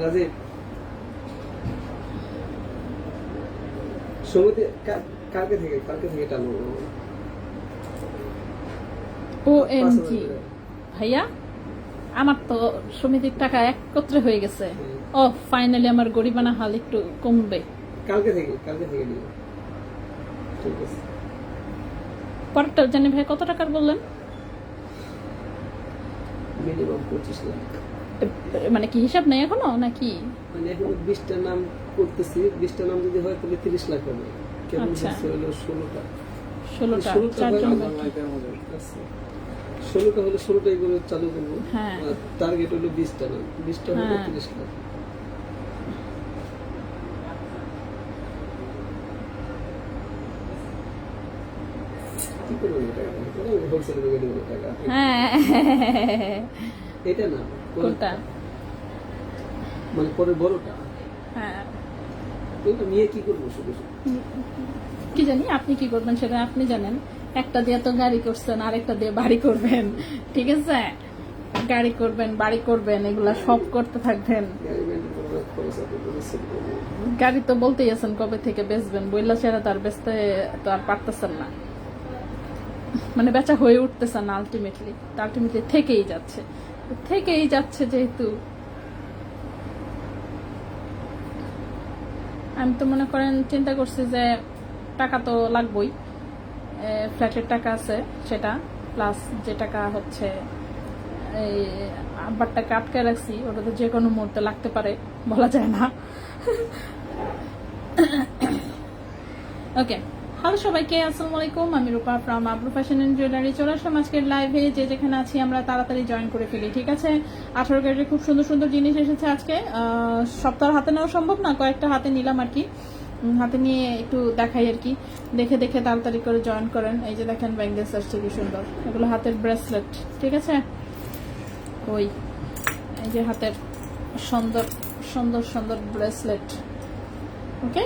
রাজীব সমিতি কালকে থেকে টানো OMG ভাইয়া, আমার তো সমিতির টাকা একত্রে হয়ে গেছে। ও ফাইনালি আমার গরিবানা হাল একটু কমবে। কালকে থেকে নিও। ঠিক আছে। পরেরটা জানি ভাই কত টাকার বললেন? মিনিমাম 25 লাখ। মানে কি হিসাব নাই এখনো নাকি? মানে এখন 20টা নাম করতেছি, 20টা নাম যদি হয় তাহলে 30 লাখ হবে। কেমন হচ্ছে হলো 16টা। 16টা চারজন আছে। 16টা হলে 16টাই করে চালু করব। হ্যাঁ। টার্গেট হলো 20টা নাম। 20টা হলে 30 লাখ। কি করব টাকা? হোলসেল করে দেব টাকা। হ্যাঁ। এটা না। কোনটা? মানে পরে বড়টা। হ্যাঁ। এটা নিয়ে কি করব শুধু? কি জানি আপনি কি করবেন সেটা আপনি জানেন। একটা দিয়ে তো গাড়ি করছেন, আরেকটা দিয়ে বাড়ি করবেন। ঠিক আছে, গাড়ি করবেন, বাড়ি করবেন, এগুলা সব করতে থাকবেন। গাড়ি তো বলতেই আছেন কবে থেকে বেচবেন, বইলা ছেড়ে তার বেচতে তো আর পারতেছেন না, মানে বেচা হয়ে উঠতেছে না। আলটিমেটলি থেকেই যাচ্ছে যেহেতু আমি তো মনে করেন চিন্তা করছি যে টাকা তো লাগবেই, ফ্ল্যাটের টাকা আছে সেটা, প্লাস যে টাকা হচ্ছে এই আব্বার টাকা আটকে রাখছি, ওটা তো যে কোনো মুহূর্তে লাগতে পারে, বলা যায় না। ওকে, হ্যালো সবাইকে, আসসালামু আলাইকুম। আমি রূপা from Abru fashion and jewellery. চলে আসলাম আজকের লাইভে। যে যেখানে আছি আমরা তাড়াতাড়ি জয়েন করে ফেলি, ঠিক আছে? 18 ক্যারেটের খুব সুন্দর সুন্দর জিনিস এসেছে আজকে। সপ্তাহ হাতে নেওয়া সম্ভব না, কয়েকটা হাতে নিলাম আর কি। হাতে নিয়ে একটু দেখাই আর কি, দেখে তাড়াতাড়ি করে জয়েন করেন। এই যে দেখেন ব্যাঙ্গেলস আসছে কি সুন্দর, এগুলো হাতের ব্রেসলেট, ঠিক আছে? ওই এই যে হাতের সুন্দর সুন্দর সুন্দর ব্রেসলেট। ওকে,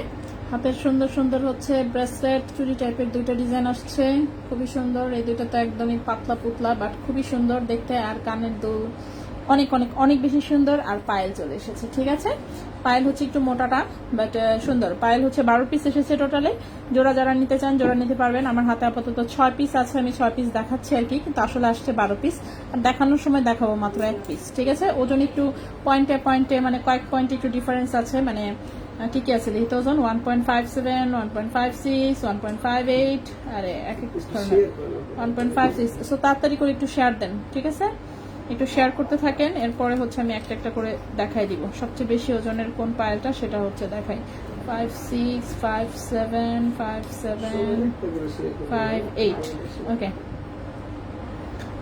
হাতের সুন্দর সুন্দর হচ্ছে ব্রেসলেট, চুড়ি টাইপের দুইটা ডিজাইন আসছে, খুবই সুন্দর। এই দুইটা তো একদমই পাতলা পুতলা, বাট খুবই সুন্দর দেখতে। আর কানের দুল অনেক অনেক অনেক বেশি সুন্দর। আর পায়েল চলে এসেছে, ঠিক আছে? পায়েল হচ্ছে একটু মোটাটা, বাট সুন্দর। পায়েল হচ্ছে 12 পিস এসেছে টোটালে। জোড়া যারা নিতে চান জোড়া নিতে পারবেন। আমার হাতে আপাতত 6 পিস আছে, আমি 6 পিস দেখাচ্ছি আর কি, কিন্তু আসলে আসছে 12 পিস। আর দেখানোর সময় দেখাবো মাত্র 1 পিস, ঠিক আছে? ওজন একটু পয়েন্টে মানে কয়েক পয়েন্টে একটু ডিফারেন্স আছে, মানে কি কি আছে দেখি তো। ওজন 1.57, 1.56, 1.58, আরে এক এক ধরনের 1.56। সো তাড়াতাড়ি করে একটু শেয়ার দেন, ঠিক আছে? একটু শেয়ার করতে থাকেন, এরপরে হচ্ছে আমি একটা একটা করে দেখাই দিব। সবচেয়ে বেশি ওজনের কোন পায়েলটা সেটা হচ্ছে দেখাই। 56, 57, 57, 58। ওকে,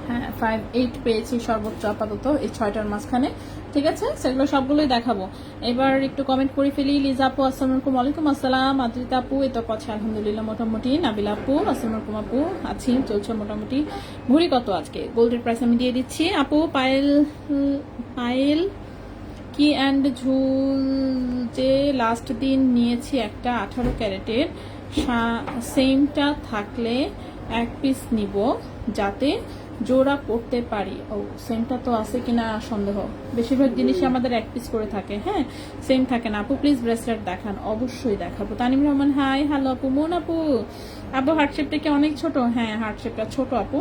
হ্যাঁ 58 পেয়েছি সর্বোচ্চ আপাতত এই 6টার মাঝখানে, ঠিক আছে? সেগুলো সবগুলোই দেখাবো। এবার একটু কমেন্ট করে ফেলি। লিজা আপু আসসালামু আলাইকুম। ওয়ালাইকুম আসসালাম। আদ্রিতা আপু এই তো আছে আলহামদুলিল্লাহ মোটামুটি। নাবিলা আপু আসসালামু আলাইকুম আপু, আছি চলছে মোটামুটি। ঘুরি কত আজকে? গোল্ডের প্রাইস আমি দিয়ে দিচ্ছি আপু। পায়েল কি অ্যান্ড ঝুল যে লাস্ট দিন নিয়েছি একটা 18 ক্যারেটের, সেমটা থাকলে 1 পিস নিব যাতে জোড়া পড়তে পারি। ও সেমটা তো আছে কিনা সন্দেহ, বেশিরভাগ জিনিসই আমাদের 1 পিস করে থাকে। হ্যাঁ, সেম থাকে না আপু। প্লিজ ব্রেসলেট দেখান। অবশ্যই দেখাবো। তানিম রহমান হাই, হ্যালো আপু। মন আপু, আপু হার্ট শেপটা কি অনেক ছোট? হ্যাঁ, হার্ট শেপটা ছোট আপু,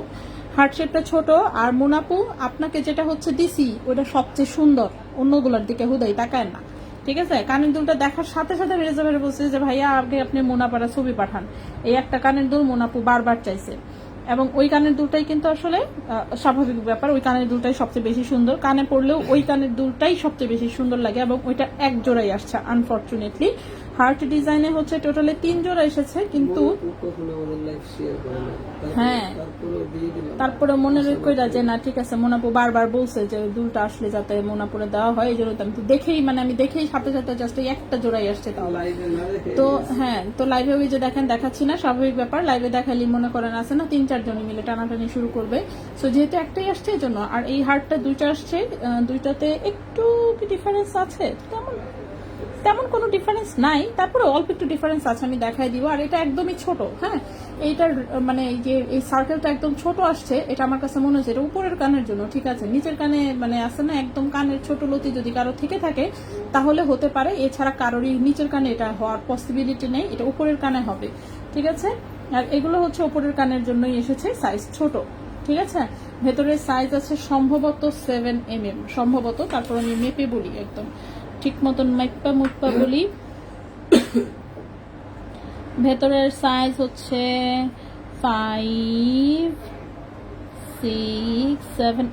হার্ট শেপটা ছোট। আর মোনাপু আপনাকে যেটা হচ্ছে দিছি ওটা সবচেয়ে সুন্দর, অন্যগুলোর দিকে হুদাই তাকায় না, ঠিক আছে? কানের দুলটা দেখার সাথে সাথে রেজা ভাই বলছে যে ভাইয়া আগে আপনি মোনাপাড়া ছবি পাঠান। এই একটা কানের দুল মোনাপু বারবার চাইছে, এবং ওই কানের দুলটাই কিন্তু আসলে স্বাভাবিক ব্যাপার, ওই কানের দুলটাই সবচেয়ে বেশি সুন্দর। কানে পড়লেও ওই কানের দুলটাই সবচেয়ে বেশি সুন্দর লাগে, এবং ওইটা এক জোড়াই আসছে আনফর্চুনেটলি। হার্ট ডিজাইনে হচ্ছে টোটালি 3 জোড়া এসেছে, কিন্তু কখনো আমাদের লাইফ শেয়ার করে না, হ্যাঁ। তারপরে দিয়ে দিলাম। তারপরে মনে রেখে যে না ঠিক আছে, মোনাপু বারবার বলছে যে দুলটা আসলে যাতে মোনাপুরে দেওয়া হয়, এই জন্য তো আমি তো দেখেই মানে আমি দেখেই সাথে সাথে জাস্ট একটা জোড়াই আসছে তাও। লাইভে না দেখে তো হ্যাঁ, তো লাইভে ওই যে দেখেন দেখাচ্ছি না, স্বাভাবিক ব্যাপার। লাইভে দেখালি মনে করেন আছে না 3-4 জন মিলে টানাটানি শুরু করবে। সো যেহেতু একটাই আসছে এই জন্য, আর এই হার্টটা 2টা আসছে, 2টাতে একটু কি ডিফারেন্স আছে, তেমন কোনো ডিফারেন্স নাই, তারপরে অল্প একটু ডিফারেন্স আছে, আমি দেখাই দিব। আর এটা একদমই ছোট, হ্যাঁ, এইটার মানে এই যে এই সার্কেলটা একদম ছোট আসছে, এটা আমার কাছে মনে হচ্ছে এটা উপরের কানের জন্য, ঠিক আছে। নিচের কানে মানে আছে না একদম কানের ছোট লতি যদি কারো থেকে থাকে তাহলে হতে পারে, এছাড়া কারোরই নিচের কানে এটা হওয়ার পসিবিলিটি নেই, এটা উপরের কানে হবে, ঠিক আছে। আর এগুলো হচ্ছে উপরের কানের জন্যই এসেছে, সাইজ ছোট, ঠিক আছে। ভেতরের সাইজ আছে সম্ভবত 7 mm, সম্ভবত, তারপর আমি মেপে বলি একদম ঠিক মতন মাইপা মুপা বলি। ভেতরের সাইজ হচ্ছে 5, 6, 7,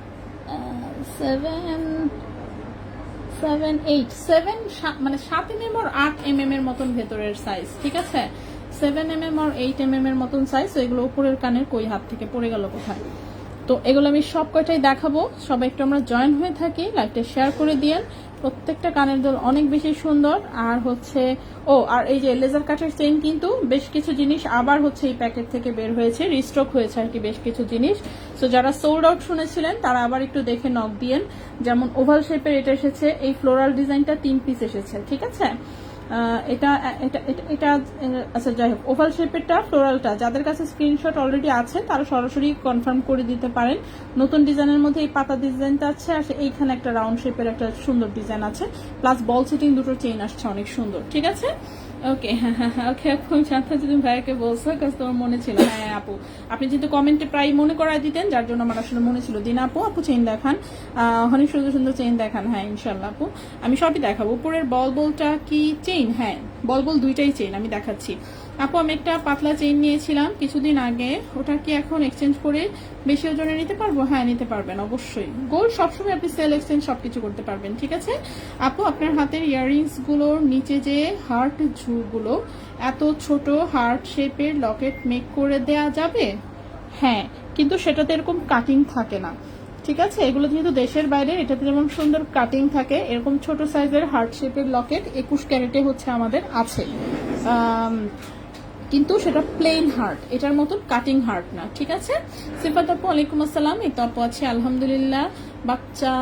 মানে 7 mm আর 8 mm এর মতন ভেতরের সাইজ, ঠিক আছে। 7 mm আর 8 mm এর মতন সাইজ। এগুলো উপরের কানের কই হাত থেকে পড়ে গেল কোথায়। তো এগুলো আমি সব কয়টাই দেখাবো, সবাই একটু আমরা জয়েন হয়ে থাকি, লাইভটা শেয়ার করে দিয়েন। প্রত্যেকটা কানের দুল অনেক বেশি সুন্দর। আর হচ্ছে আর এই যে লেজার কাটের চেইন, কিন্তু বেশ কিছু জিনিস আবার হচ্ছে এই প্যাকেট থেকে বের হয়েছে, রিস্টক হয়েছে আর কি বেশ কিছু জিনিস। সো যারা সোল্ড আউট শুনেছিলেন তারা আবার একটু দেখে নক দিয়েন। যেমন ওভাল শেপের এটা এসেছে, এই ফ্লোরাল ডিজাইনটা 3 পিস এসেছে, ঠিক আছে। এটা এটা এটা আচ্ছা যাই হোক, ওভাল শেপেরটা ফ্লোরালটা যাদের কাছে স্ক্রিনশট অলরেডি আছে তারা সরাসরি কনফার্ম করে দিতে পারেন। নতুন ডিজাইনের মধ্যে এই পাতা ডিজাইনটা আছে, আর এইখানে একটা রাউন্ড শেপের একটা সুন্দর ডিজাইন আছে, প্লাস বল সেটিং দুটো চেইন আসছে অনেক সুন্দর, ঠিক আছে। ওকে, ওকে আপু, জানতে যদি ভাইয়াকে বলছো, কাজ তোমার মনে ছিল। হ্যাঁ আপু, আপনি যেহেতু কমেন্টে প্রায় মনে করাই দিতেন, যার জন্য আমার আসলে মনে ছিল। দিন আপু, আপু চেইন দেখান, অনেক সুন্দর সুন্দর চেইন দেখান। হ্যাঁ ইনশাল্লাহ আপু, আমি সবই দেখাবো। উপরের বলটা কি চেইন? হ্যাঁ বল দুইটাই চেইন আমি দেখাচ্ছি। আপু আমি একটা পাতলা চেইন নিয়েছিলাম কিছুদিন আগে, ওটা কি এখন এক্সচেঞ্জ করে বেশি ওজনে নিতে পারবো? হ্যাঁ নিতে পারবেন অবশ্যই। গোল্ড সবসময় আপনি সেল এক্সচেঞ্জ সবকিছু করতে পারবেন, ঠিক আছে। আপু আপনার হাতের ইয়াররিংস গুলোর নিচে যে হার্ট ঝুড়গুলো, এত ছোট হার্ট শেপের লকেট মেক করে দেয়া যাবে? হ্যাঁ, কিন্তু সেটাতে এরকম কাটিং থাকে না, ঠিক আছে। এগুলো যেহেতু দেশের বাইরে, এটাতে যেমন সুন্দর কাটিং থাকে, এরকম ছোট সাইজের হার্ট শেপের লকেট 21 ক্যারেটে হচ্ছে আমাদের আছে, কিন্তু সেটা প্লেন হার্ট, এটার মতন কাটিং হার্ট না, ঠিক আছে। সিফাত আপু ওয়ালাইকুম আসসালাম। এই তো আপু আছি আলহামদুলিল্লাহ। বাচ্চা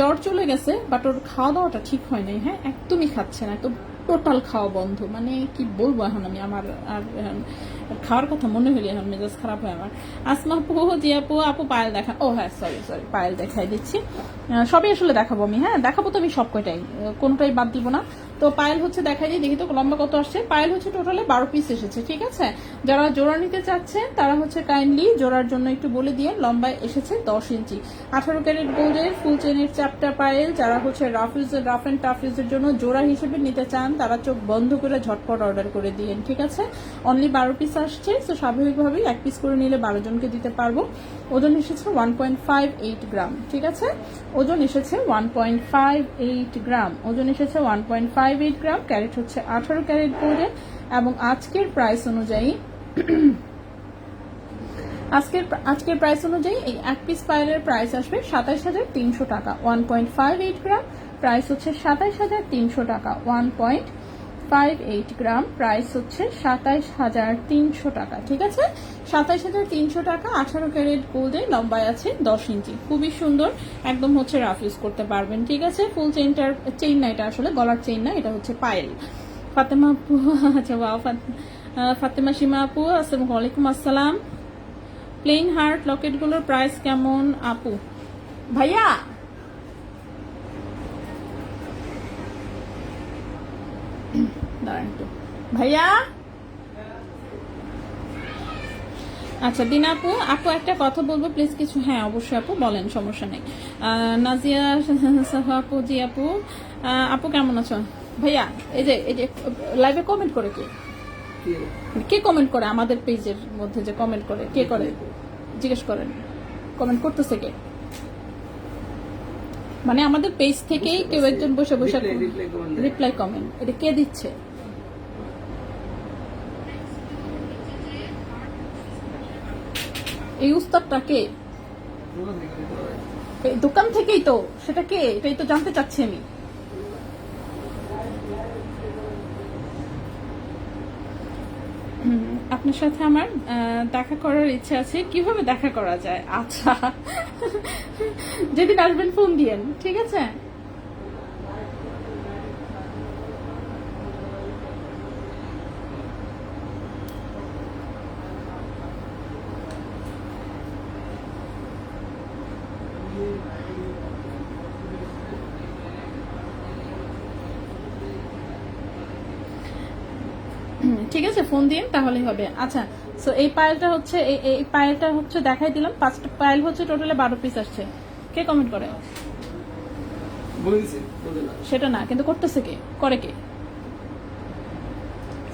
জ্বর চলে গেছে, বাট ওর খাওয়া দাওয়াটা ঠিক হয় নাই, হ্যাঁ একদমই খাচ্ছে না, তো টোটাল খাওয়া বন্ধ, মানে কি বলবো এখন আমি, আমার আর খাওয়ার কথা মনে হলে এখন মেজাজ খারাপ হয় আমার। আসমা আপু, জি আপু, আপু পায়েল দেখান। ও হ্যাঁ সরি পায়েল দেখাই দিচ্ছি, সবই আসলে দেখাবো আমি, হ্যাঁ দেখাবো তো আমি সব কয়টাই, কোনটাই বাদ দিব না। তো পায়েল হচ্ছে দেখাই দিই, দেখি তো লম্বা কত আসছে। পায়েল হচ্ছে টোটালে 12 পিস এসেছে, ঠিক আছে। যারা জোড়া নিতে চাচ্ছেন তারা হচ্ছে কাইন্ডলি জোড়ার জন্য একটু বলে দিয়ে, লম্বায় এসেছে 10 ইঞ্চি, 18 ক্যারেট গোল্ডের ফুল চেনের চ্যাপটা পায়েল। যারা হচ্ছে রাফ অ্যান্ড টাফ ইউজের জন্য জোড়া হিসেবে নিতে চান তারা চোখ বন্ধ করে ঝটপট অর্ডার করে দিয়েন, ঠিক আছে। অনলি 12 পিস আসছে, তো স্বাভাবিকভাবেই 1 পিস করে নিলে 12 জনকে দিতে পারবো। ওজন এসেছে 1.58 গ্রাম, ঠিক আছে। ওজন এসেছে 1.58 গ্রাম, ওজন এসেছে 1.58 গ্রাম। ক্যারেট হচ্ছে 18 ক্যারেট গোল্ডে, এবং আজকের প্রাইস অনুযায়ী আজকের প্রাইস অনুযায়ী এই 1 পিস পায়েলের প্রাইস আসবে 27,300 টাকা। 1.58 গ্রাম প্রাইস হচ্ছে 27,300 টাকা। 1.58 গ্রাম প্রাইস হচ্ছে 27,300 টাকা, ঠিক আছে। 27,300 টাকা। 18 ক্যারেট গোল্ডে, লম্বায় আছে 10 ইঞ্চি, খুবই সুন্দর, একদম হচ্ছে রাফ ইউজ করতে পারবেন, ঠিক আছে। ফুল চেইন না, এটা আসলে গলার চেইন না, এটা হচ্ছে পায়েল। ফাতেমা আপু, আচ্ছা ফাতেমা সীমা আপু, আসসালামু আলাইকুম। আসসালাম। প্লেন হার্ট লকেট গুলোর প্রাইস কেমন আপু? ভাইয়া দাঁড়ান একটু, ভাইয়া আচ্ছা দিন আপু, একটা কথা বলবো প্লিজ কিছু। হ্যাঁ অবশ্যই আপু বলেন, সমস্যা নেই। নাজিয়া সাহা আপু, জি আপু। আপু কেমন আছো? ভাইয়া এই যে লাইভে কমেন্ট করে কে কমেন্ট করে? আমাদের পেজের মধ্যে যে কমেন্ট করে, কে করে জিজ্ঞেস করেন, কমেন্ট করতেছে কে? মানে আমাদের পেজ থেকেই কেউ একজন বসে বসে রিপ্লাই কমেন্ট রিপ্লাই কমেন্ট, এটা কে দিচ্ছে? এই উস্তাদটা কে? এই দোকান থেকেই তো, সেটা কে? এটাই তো জানতে চাচ্ছি আমি। আপনার সাথে আমার দেখা করার ইচ্ছা আছে, কিভাবে দেখা করা যায়? আচ্ছা, যেদিন আসবেন ফোন দিয়েন, ঠিক আছে? ঠিক আছে, ফোন দিন তাহলেই হবে। আচ্ছা, সো এই পায়েলটা হচ্ছে এই পায়েলটা হচ্ছে দেখাই দিলাম, 5টা পায়েল হচ্ছে টোটালে 12 পিস আসছে। কে কমেন্ট করে? বলেছি বলে না সেটা না, কিন্তু করতেছে কে? করে কে?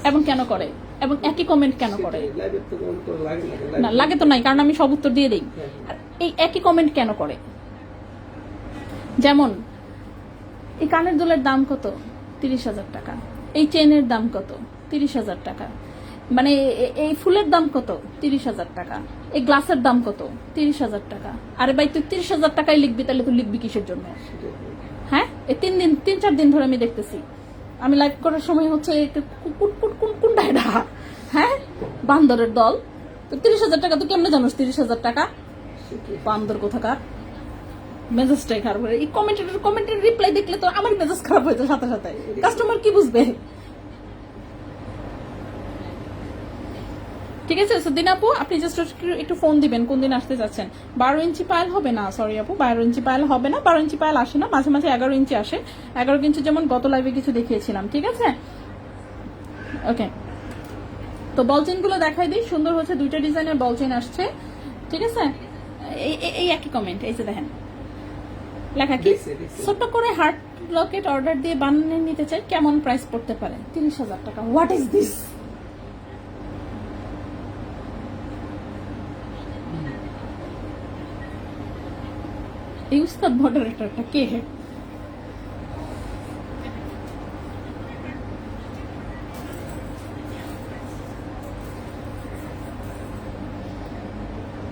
এবং কেন করে? এবং একই কমেন্ট কেন করে? লাইভে তো কমেন্ট করে লাগে না লাগে তো নাই, কারণ আমি সব উত্তর দিয়ে দিই। হ্যাঁ। আর এই একই কমেন্ট কেন করে? যেমন এই কানের দুলের দাম কত? 30,000 টাকা। এই চেনের দাম কত? 30,000 টাকা। মানে এই ফুলের দাম কত? 30,000 টাকা। এই গ্লাসের দাম কত? 30,000 টাকা। আরে ভাই, তুই 30,000 টাকাই লিখবি, তাহলে তুই লিখবি কিসের জন্য? হ্যাঁ, এই 3-4 দিন ধরে আমি দেখতেছি। আমি লাইভ করার সময় হচ্ছে কোনটা এটা? হ্যাঁ, বান্দরের দল। তো 30,000 টাকা তুই কেমনে জানোস? 30,000 টাকা বান্দর কোথাকার। মেজাজটাই খারাপ হয়ে, এই কমেন্টের রিপ্লাই দেখলে তো আমার মেজাজ খারাপ হয়ে যায় সাথে সাথে। কাস্টমার কি বুঝবে? ঠিক আছে, দিন আপু আপনি জাস্ট একটু ফোন দিবেন কোন দিন আসতে চাচ্ছেন। 12 ইঞ্চি পায়েল হবে না, সরি আপু, 12 ইঞ্চি পায়েল হবে না। 12 ইঞ্চি পায়েল আসে না, মাঝে মাঝে 11 ইঞ্চি আসে। 11 ইঞ্চি যেমন গত লাইভে কিছু দেখিয়েছিলাম, ঠিক আছে? ওকে, তো বলচেন গুলো দেখাই দিই। সুন্দর হচ্ছে, 2টা ডিজাইনের বলচেন আসছে, ঠিক আছে? এই একই কমেন্ট, এই যে দেখেন লেখা কি, ছোট করে হার্ট লকেট অর্ডার দিয়ে বানিয়ে নিতে চাই, কেমন প্রাইস পড়তে পারে? 30,000 টাকা। What is this? এই উস্তাদ মডারেটরটা কে?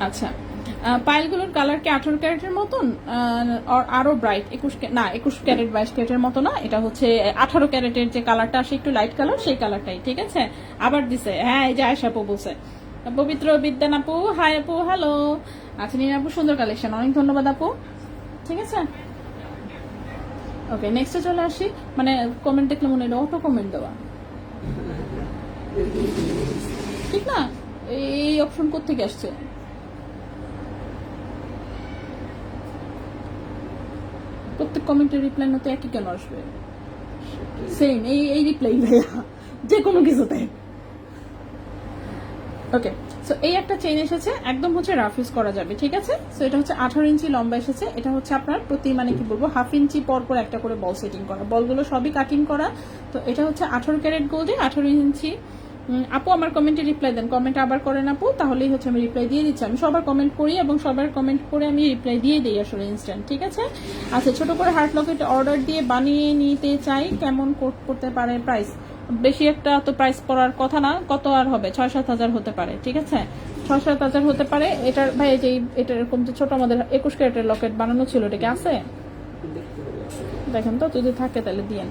আচ্ছা, পাইলগুলোর কালার কি 18 ক্যারেটের মতন? আরো ব্রাইট? 21 ক্যারেট 22 ক্যারেটের মতো না, এটা হচ্ছে 18 ক্যারেটের যে কালারটা আসে, একটু লাইট কালার, সেই কালারটাই, ঠিক আছে? আবার দিছে, হ্যাঁ, এই যে আয়শা আপু বলছে। পবিত্র বিদ্যান আপু, হাই আপু, হ্যালো। আচ্ছা, নিন আপু, সুন্দর কালেকশন, অনেক ধন্যবাদ আপু, ঠিক আছে? ওকে, নেক্সটে চলে আসি। মানে কমেন্ট দেখলে মনে হলো অটো কমেন্ট দেওয়া, ঠিক না? এই অপশন কোত্থেকে আসছে? প্রত্যেক কমেন্টের রিপ্লাই না তো একই কেন আসবে? সেম এই রিপ্লাই ভাইয়া, যে কোনো কিছুতে। ওকে, সো এই একটা চেইন এসেছে, একদম হচ্ছে রাফ ইউজ করা যাবে, ঠিক আছে? সো এটা হচ্ছে 18 ইঞ্চি লম্বা এসেছে। এটা হচ্ছে আপনার প্রতি মানে কি বলবো, হাফ ইঞ্চি পর পর একটা করে বল সেটিং করা, বলগুলো সবই কাটিং করা। তো এটা হচ্ছে 18 ক্যারেট গোল্ডে 18 ইঞ্চি। আপু আমার কমেন্টে রিপ্লাই দেন, কমেন্ট আবার করেন আপু, তাহলেই হচ্ছে আমি রিপ্লাই দিয়ে দিচ্ছি। আমি সবার কমেন্ট করি এবং সবার কমেন্ট করে আমি রিপ্লাই দিয়ে দিই আসলে ইনস্ট্যান্ট, ঠিক আছে? আচ্ছা, ছোট করে হার্ট লকেট অর্ডার দিয়ে বানিয়ে নিতে চাই, কেমন করতে পারে প্রাইস? বেশি একটা তো প্রাইস পড়ার কথা না, কত আর হবে, 6-7 হাজার হতে পারে, ঠিক আছে? 6-7 হাজার হতে পারে। এটার ভাই, এই যে এটা এরকম যে ছোট আমাদের 21 ক্যারেটের লকেট বানানো ছিল, এটা কি আছে? দেখেন তো, যদি থাকে তাহলে দিয়েন।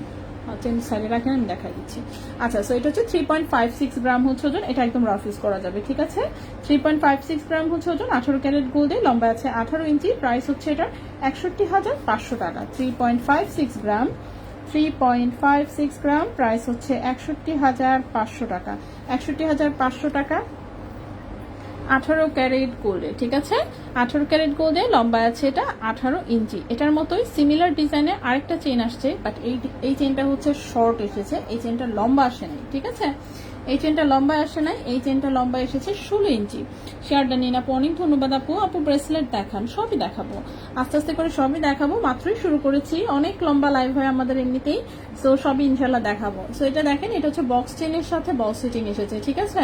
চেন সাইডে রাখেন, আমি দেখাই দিচ্ছি। আচ্ছা, সো এটা হচ্ছে 3.56 গ্রাম হচ্ছে ওজন, এটা একদম রাফ ইউজ করা যাবে, ঠিক আছে? 3.56 গ্রাম হচ্ছে ওজন, 18 ক্যারেট গোল্ডে, লম্বা আছে 18 ইঞ্চি, প্রাইস হচ্ছে এটা 61,500 টাকা। 3.56 গ্রাম, 3.56 গ্রাম, প্রাইস হচ্ছে 61,500 টাকা। 61,500 টাকা 18 ক্যারেট গোল্ডে, ঠিক আছে? 18 ক্যারেট গোল্ডে, লম্বা আছে এটা 18 ইঞ্চি। এটার মতোই সিমিলার ডিজাইনের আরেকটা চেইন আসছে, বাট এই চেইনটা হচ্ছে শর্ট এসেছে, এই চেইনটা লম্বা আসে নাই, ঠিক আছে? এই চেইনটা লম্বা আসে নাই, এই চেইনটা লম্বা এসেছে 16 ইঞ্চি। শেয়ারটা নিন আপু, অনেক ধন্যবাদ আপু। আপু ব্রেসলেট দেখান, সবই দেখাবো, আস্তে আস্তে করে সবই দেখাবো, মাত্রই শুরু করেছি, অনেক লম্বা লাইভ হয় আমাদের এমনিতেই, সো সবই ইনশাল্লাহ দেখাবো। সো এটা দেখেন, এটা হচ্ছে বক্স চেইনের সাথে বল সেটিং এসেছে, ঠিক আছে?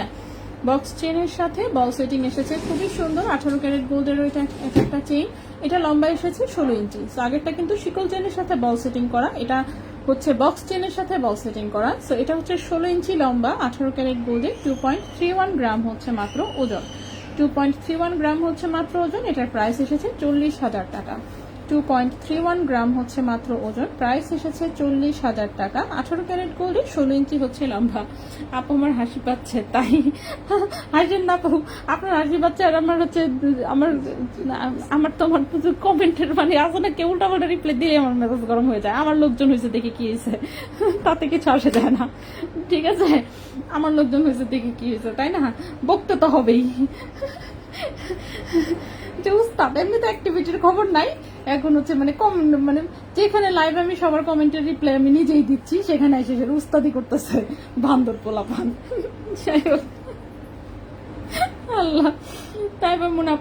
বক্স চেনের সাথে বল সেটিং এসেছে, খুবই সুন্দর। 18 ক্যারেট গোল্ডের এটা একটা চেইন, এটা লম্বা এসেছে 16 ইঞ্চি। সো আগেরটা কিন্তু শিকল চেনের সাথে বল সেটিং করা, এটা হচ্ছে বক্স চেনের সাথে বল সেটিং করা। সো এটা হচ্ছে 16 ইঞ্চি লম্বা, 18 ক্যারেট গোল্ডে, 2.31 গ্রাম হচ্ছে মাত্র ওজন। 2.31 গ্রাম হচ্ছে মাত্র ওজন। এটার প্রাইস এসেছে 40,000 টাকা। 2.31 গ্রাম হচ্ছে মাত্র ওজন, প্রাইস এসেছে 40,000 টাকা। 18 ক্যারেট গোল্ডে, 16 ইঞ্চি হচ্ছে লম্বা। আপু আমার হাসি পাচ্ছে, তাই হাসেন না আপু, আপনার হাসি পাচ্ছে। আর আমার হচ্ছে আমার তোমার কমেন্টের মানে আসলে না, কেউ উল্টাপাল্টা রিপ্লাই দিলে আমার মেজাজ গরম হয়ে যায়। আমার লোকজন হয়েছে দেখে কি হয়েছে, তাতে কিছু আসে যায় না, ঠিক আছে? আমার লোকজন হয়েছে দেখে কি হয়েছে, তাই না? বকতে তো হবেই যে উস্তাদ, এমনি তো অ্যাক্টিভিটির খবর নাই এখন হচ্ছে মানে মানে যেখানে লাইভ আমি সবার কমেন্টের রিপ্লাই আমি নিজেই দিচ্ছি, সেখানে এসে উস্তাদি করতেছে বান্দর পোলাপান। যাই হোক, আল্লাহ। তাই বা মনে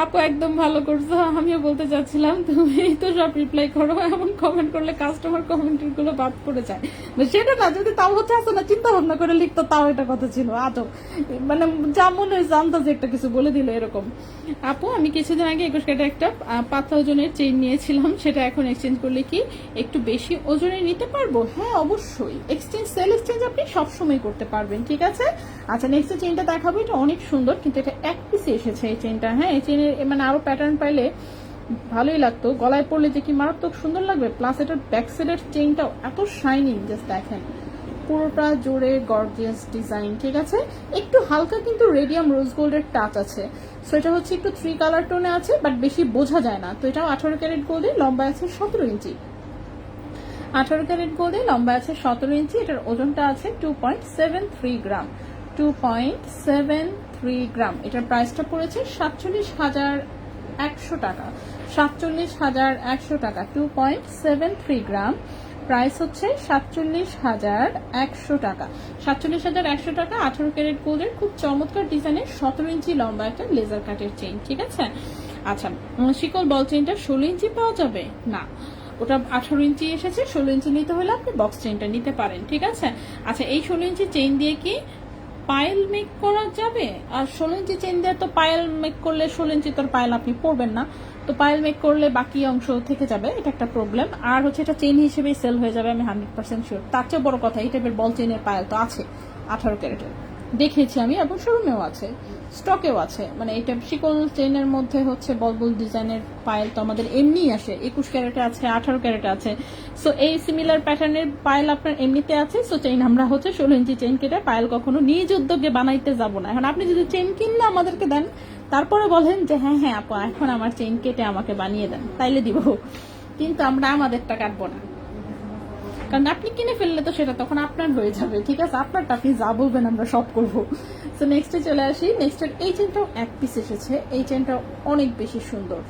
আপু একদম ভালো করছো। আমিও বলতে চাচ্ছিলাম তুমি তো সব রিপ্লাই করো, এমন কমেন্ট করলে কাস্টমার কমেন্টের গুলো বাদ পড়ে যায়। সেটা না, যদি তাও হচ্ছে আসলে না চিন্তা ভাবনা করে লিখতো, তাও এটা কথা ছিল। আজব মানে যা মনে হয় জানতো যে একটা কিছু বলে দিল এরকম। আপু আমি কিছুদিন আগে 21 ক্যারেটের একটা পাতলা ওজনের চেইন নিয়েছিলাম, সেটা এখন এক্সচেঞ্জ করলে কি একটু বেশি ওজনে নিতে পারবো? হ্যাঁ অবশ্যই, সেল এক্সচেঞ্জ আপনি সবসময় করতে পারবেন, ঠিক আছে? আচ্ছা, নেক্সট চেইনটা দেখাবো, এটা অনেক সুন্দর, কিন্তু এটা এক পিসে এসেছে এই চেইনটা। হ্যাঁ, এই চেইনের মানে আরো প্যাটার্ন পাইলে ভালোই লাগতো, গলায় পড়লে যে কি মারাত্মক সুন্দর লাগবে। প্লাস এটার ব্যাক সাইডের চেইনটাও এত শাইনিং, জাস্ট দেখেন, পুরোটা জোরে গর্জিয়াস ডিজাইন, ঠিক আছে? একটু হালকা কিন্তু রেডিয়াম রোজ গোল্ডের টাচ আছে। সো এটা হচ্ছে একটু 3 কালার টোনে আছে, বাট বেশি বোঝা যায় না। তো এটাও 18 ক্যারেট গোল্ডে, লম্বা আছে 17 ইঞ্চি। 18 ক্যারেট গোল্ডে লম্বা আছে 17 ইঞ্চি। এটার ওজনটা আছে 2.73 গ্রাম। 2.73 গ্রাম। এটার প্রাইসটা পড়েছে 47,100 টাকা। 47,100 টাকা। 2.73 গ্রাম, প্রাইস হচ্ছে 47,100 টাকা। 47,100 টাকা। 18 ক্যারেট গোল্ডের খুব চমৎকার ডিজাইনের 17 ইঞ্চি লম্বা একটা লেজার কাটের চেইন, ঠিক আছে? আচ্ছা, শিকল বল চেইনটা 16 ইঞ্চি পাওয়া যাবে না, ওটা 18 ইঞ্চি এসেছে। 16 ইঞ্চি নিতে হলে আপনি বক্স চেইনটা নিতে পারেন, ঠিক আছে? আচ্ছা, এই 16 ইঞ্চি চেইন দিয়ে কি পায়েল মেক করা যাবে? আর 16 ইঞ্চি চেইন দিয়ে তো পায়েল মেক করলে 16 ইঞ্চি তোর পায়েল আপনি পরবেন না, তো পায়েল মেক করলে বাকি অংশ থেকে যাবে, এটা একটা প্রবলেম। আর হচ্ছে এটা চেইন হিসেবেই সেল হয়ে যাবে, আমি 100% শিওর। তার চেয়ে বড় কথা, এই টাইপের বল চেইনের পায়েল তো আছে 18 ক্যারেটের, দেখেছি আমি, এবং শোরুমেও আছে, স্টকেও আছে। মানে এটা শিকল চেইনের মধ্যে হচ্ছে বলবুল ডিজাইনের পায়েল তো আমাদের এমনিই আসে, 21 ক্যারেটে আছে, 18 ক্যারেটে আছে। সো এই সিমিলার প্যাটার্নের পায়েল আপনার এমনিতে আছে। সো চেইন আমরা হচ্ছে 16 ইঞ্চি চেইন কেটে পায়েল কখনো নিজ উদ্যোগে বানাইতে যাব না। এখন আপনি যদি চেইন কিনলে আমাদেরকে দেন, তারপরে বলেন যে হ্যাঁ হ্যাঁ আপু এখন আমার চেইন কেটে আমাকে বানিয়ে দেন, তাইলে দিব, কিন্তু আমরা আমাদেরটা কাটবো না, কারণ আপনি কিনে ফেললে তো সেটা তখন আপনার হয়ে যাবে, ঠিক আছে? আপনারটা আপনি যা বলবেন আমরা সব করবো। সো নেক্সটে চলে আসি। নেক্সটের এই চেনটাও এক পিস এসেছে। এই চেনটাও অনেক বেশি সুন্দর,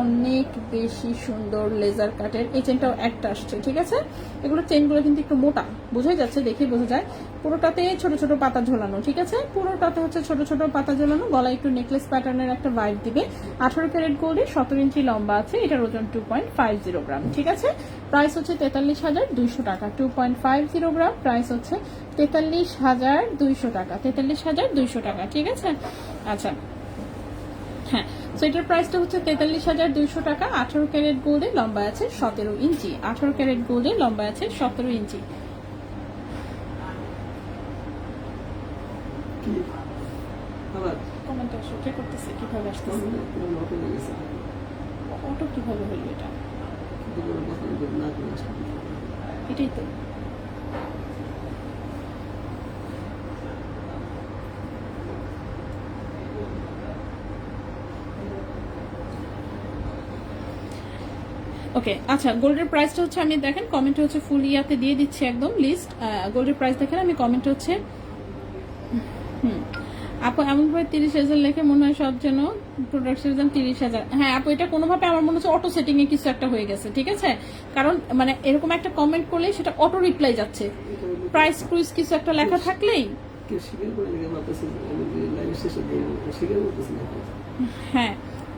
অনেক বেশি সুন্দর লেজার কাটের। এই চেনটাও একটা আসছে, ঠিক আছে? এগুলো চেনগুলো কিন্তু একটু মোটা, বোঝাই যাচ্ছে, দেখে বোঝা যায়। পুরোটাতে ছোট ছোট পাতা ঝোলানো, ঠিক আছে? পুরোটাতে হচ্ছে ছোট ছোট পাতা ঝোলানো, গলায় একটু নেকলেস প্যাটার্নের একটা ভাইব দিবে। 18 ক্যারেট গোল্ডে, 17 ইঞ্চি লম্বা আছে। এটার ওজন 2.50 গ্রাম, ঠিক আছে? প্রাইস হচ্ছে 43,200 টাকা। 2.50 গ্রাম, প্রাইস হচ্ছে 43,200 টাকা। 43,200 টাকা, ঠিক আছে? আচ্ছা, হ্যাঁ, সো এটার প্রাইসটা হচ্ছে 43,200 টাকা। 18 ক্যারেট গোল্ডে, লম্বা আছে 17 ইঞ্চি। 18 ক্যারেট গোল্ডে, লম্বা আছে 17 ইঞ্চি। কমেন্ট আসলে করতেছে কিভাবে আসতেছে, অটো কিভাবে হলো এটা? এটাই তো ওকে। আচ্ছা, গোল্ডের প্রাইসটা হচ্ছে, আমি দেখেন কমেন্ট হচ্ছে ফুল ইয়াতে দিয়ে দিচ্ছি একদম লিস্ট। গোল্ডের প্রাইস দেখেন, আমি কমেন্ট হচ্ছে আপু এমন ভাবে 30,000 লেখে মনে হয় সব যেন প্রোডাক্টের দাম 30,000। হ্যাঁ আপু, এটা কোনোভাবে আমার মনে হচ্ছে অটো সেটিং এ কিছু একটা হয়ে গেছে, ঠিক আছে? কারণ মানে এরকম একটা কমেন্ট করলে সেটা অটো রিপ্লাই যাচ্ছে, প্রাইস প্রুইস কিছু একটা লেখা থাকলেই। হ্যাঁ,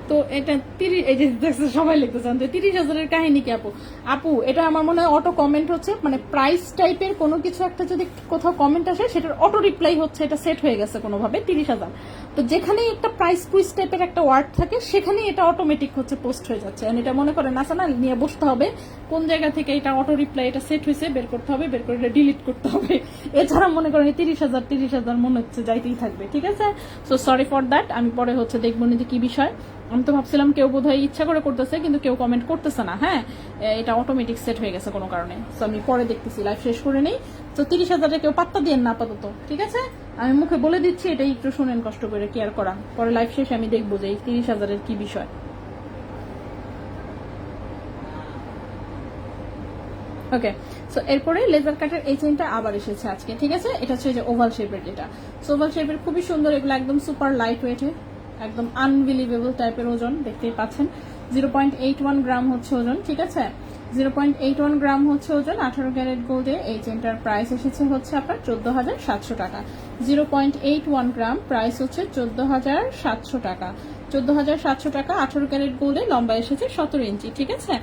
তো এটা 30, এই যে দেখছো সবাই লিখতেছেন যে 30,000-এর কাহিনী কি আপু? আপু এটা আমার মনে হয় অটো কমেন্ট হচ্ছে, মানে প্রাইস টাইপের কোনো কিছু একটা যদি কোথাও কমেন্ট আসে সেটার অটো রিপ্লাই হচ্ছে, এটা সেট হয়ে গেছে কোনোভাবে 30,000। তো যেখানেই একটা প্রাইস কুইজ টাইপের একটা ওয়ার্ড থাকে সেখানেই এটা অটোমেটিক হচ্ছে পোস্ট হয়ে যাচ্ছে। এটা মনে করেন আসা না, নিয়ে বসতে হবে কোন জায়গা থেকে এটা অটো রিপ্লাই এটা সেট হয়েছে বের করতে হবে, বের করে এটা ডিলিট করতে হবে। এছাড়া মনে করেন 30,000 মনে হচ্ছে যাইতেই থাকবে, ঠিক আছে? সো সরি ফর দ্যাট, আমি পরে হচ্ছে দেখবো না যে কি বিষয়। আমি তো ভাবছিলাম কেউ বোধহয় ইচ্ছা করে করতেছে, কিন্তু কেউ কমেন্ট করতেছে না। হ্যাঁ, এটা অটোমেটিক সেট হয়ে গেছে কোনো কারণে। সো আমি পরে দেখতেছি, লাইভ শেষ করে নেই। তো 30,000-এ কেউ পাত্তা দিয়ে না আপাতত, ঠিক আছে? আমি মুখে বলে দিচ্ছি, এটাই একটু শুনেন কষ্ট করে, কেয়ার করা। পরে লাইভ শেষে আমি দেখবো যে এই 30,000-এর কি বিষয়। ওকে, সো এরপরে লেজার কাটের এই চেইনটা আবার এসেছে আজকে, ঠিক আছে? এটা হচ্ছে যে ওভাল শেপের, যেটা ওভাল শেপের খুবই সুন্দর। এগুলো একদম সুপার লাইট ওয়েটে, একদম আনবিলিভেবল টাইপের ওজন, দেখতেই পাচ্ছেন। 0.81 গ্রাম হচ্ছে ওজন, ঠিক আছে? 0.81 গ্রাম হচ্ছে ওজন। 18 ক্যারেট গোল্ডে এই চেনটার প্রাইস এসেছে হচ্ছে আপনার 14,700 টাকা। 0.81 গ্রাম, প্রাইস হচ্ছে 14,700 টাকা। 14,700 টাকা। 18 ক্যারেট গোল্ডে, লম্বা এসেছে 17 ইঞ্চি, ঠিক আছে?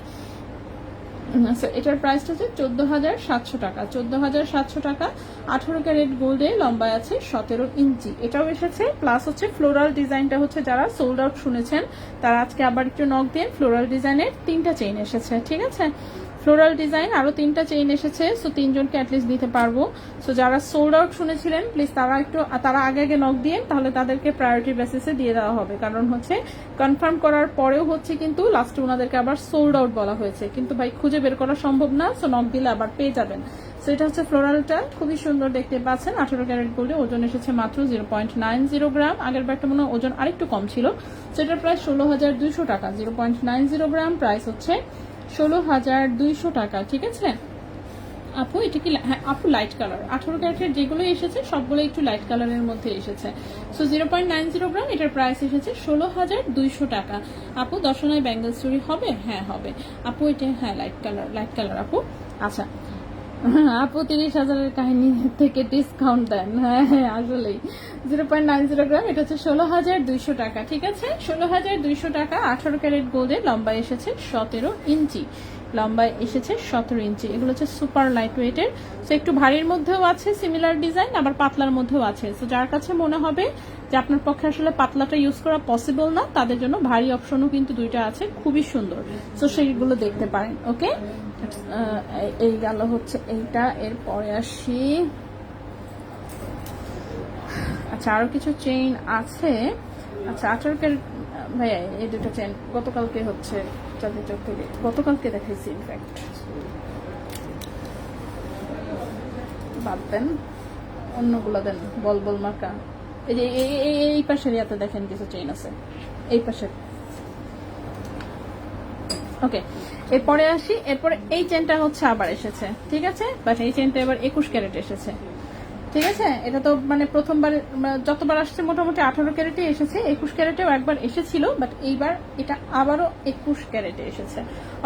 এটার প্রাইসটা হচ্ছে 14,700 টাকা। 14,700 টাকা। 18 ক্যারেট গোল্ডে, লম্বায় আছে 17 ইঞ্চি। এটাও এসেছে, প্লাস হচ্ছে ফ্লোরাল ডিজাইনটা হচ্ছে যারা সোল্ড আউট শুনেছেন তারা আজকে আবার একটু নক দিয়ে ফ্লোরাল ডিজাইনের 3টা চেইন এসেছে, ঠিক আছে? ফ্লোরাল ডিজাইন আরো 3টা চেইন এসেছে। সো 3 জনকে অ্যাটলিস্ট দিতে পারবো। সো যারা সোল্ড আউট শুনেছিলেন প্লিজ তারা আগে নক দিয়ে, তাহলে তাদেরকে প্রায়োরিটি বেসিসে দিয়ে দেওয়া হবে। কারণ হচ্ছে কনফার্ম করার পরেও হচ্ছে কিন্তু লাস্টে ওনাদেরকে আবার সোল্ড আউট বলা হয়েছে, কিন্তু ভাই খুঁজে বের করা সম্ভব না। সো নক দিলে আবার পেয়ে যাবেন। সো এটা হচ্ছে ফ্লোরালটা, খুবই সুন্দর দেখতে পাচ্ছেন। 18 ক্যারেট গোল্ডে, ওজন এসেছে মাত্র 0.90 গ্রাম। আগের ব্যাগটা মনে হয় ওজন আরেকটু কম ছিল। সো এটার প্রাইস 16,200 টাকা। 0.90 গ্রাম, প্রাইস হচ্ছে 16,200 টাকা, ঠিক আছে? আপু এটা কি? হ্যাঁ আপু, লাইট কালার 18 ক্যারেটের যেগুলো এসেছে সবগুলো একটু লাইট কালারের মধ্যে এসেছে। সো 0.90 গ্রাম, এটার প্রাইস এসেছে 16,200 টাকা। আপু দর্শনায় ব্যাঙ্গেল চুরি হবে? হ্যাঁ হবে আপু, এটা হ্যাঁ লাইট কালার আপু। আচ্ছা আপু, 30,000-এর কাহিনী থেকে ডিসকাউন্ট দেন। হ্যাঁ আসলেই 0.90 গ্রাম, এটা হচ্ছে 16,200 টাকা, ঠিক আছে? 16,200 টাকা। 18 ক্যারেট গোল্ডে, লম্বা এসেছে 17 ইঞ্চি। লম্বায় এসেছে 17 ইঞ্চি। এগুলো হচ্ছে সুপার লাইট ওয়েটের। সো একটু ভারীর মধ্যেও আছে সিমিলার ডিজাইন, আবার পাতলার মধ্যেও আছে। সো যার কাছে মনে হবে যে আপনার পক্ষে আসলে পাতলাটা ইউজ করা পসিবল না, তাদের জন্য ভারী অপশনও কিন্তু 2টা আছে, খুবই সুন্দর। সো সেইগুলো দেখতে পারেন। ওকে, এই গেল হচ্ছে এইটা। এরপরে আসি, আচ্ছা আরো কিছু চেইন আছে। আচ্ছা 18 ক্যারেট ভাইয়া, এই 2টা চেইন গতকালকে হচ্ছে চাঁদের চোখ থেকে গতকালকে দেখাইছি। ইনফ্যাক্ট বাদ দেন, অন্যগুলো দেন। বল মার্কা, এই যে এই পাশের ইয়াতে দেখেন কিছু চেইন আছে, এই পাশের। ওকে, এরপরে আসি। এরপরে এই চেনটা হচ্ছে আবার এসেছে, ঠিক আছে? বাট এই চেনটা এবার 21 ক্যারেট এসেছে, ঠিক আছে? এটা তো মানে প্রথমবার, যতবার আসছে মোটামুটি 18 ক্যারেটে এসেছে। 21 ক্যারেটেও একবার এসেছিল, বাট এইবার এটা আবারও 21 ক্যারেটে এসেছে।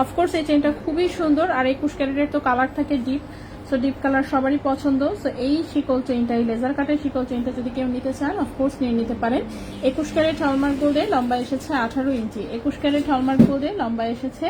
অফকোর্স এই চেনটা খুবই সুন্দর, আর 21 ক্যারেটের তো কালার থাকে ডিপ। সো ডিপ কালার সবারই পছন্দ। সো এই শিকল চেইনটা, এই লেজার কাটের শিকল চেইনটা যদি কেউ নিতে চান অফকোর্স নিয়ে নিতে পারেন। 21 ক্যারেট হলমার্ক গোল্ডে, লম্বা এসেছে 18 ইঞ্চি। 21 ক্যারেট হলমার্ক গোল্ডে, লম্বা এসেছে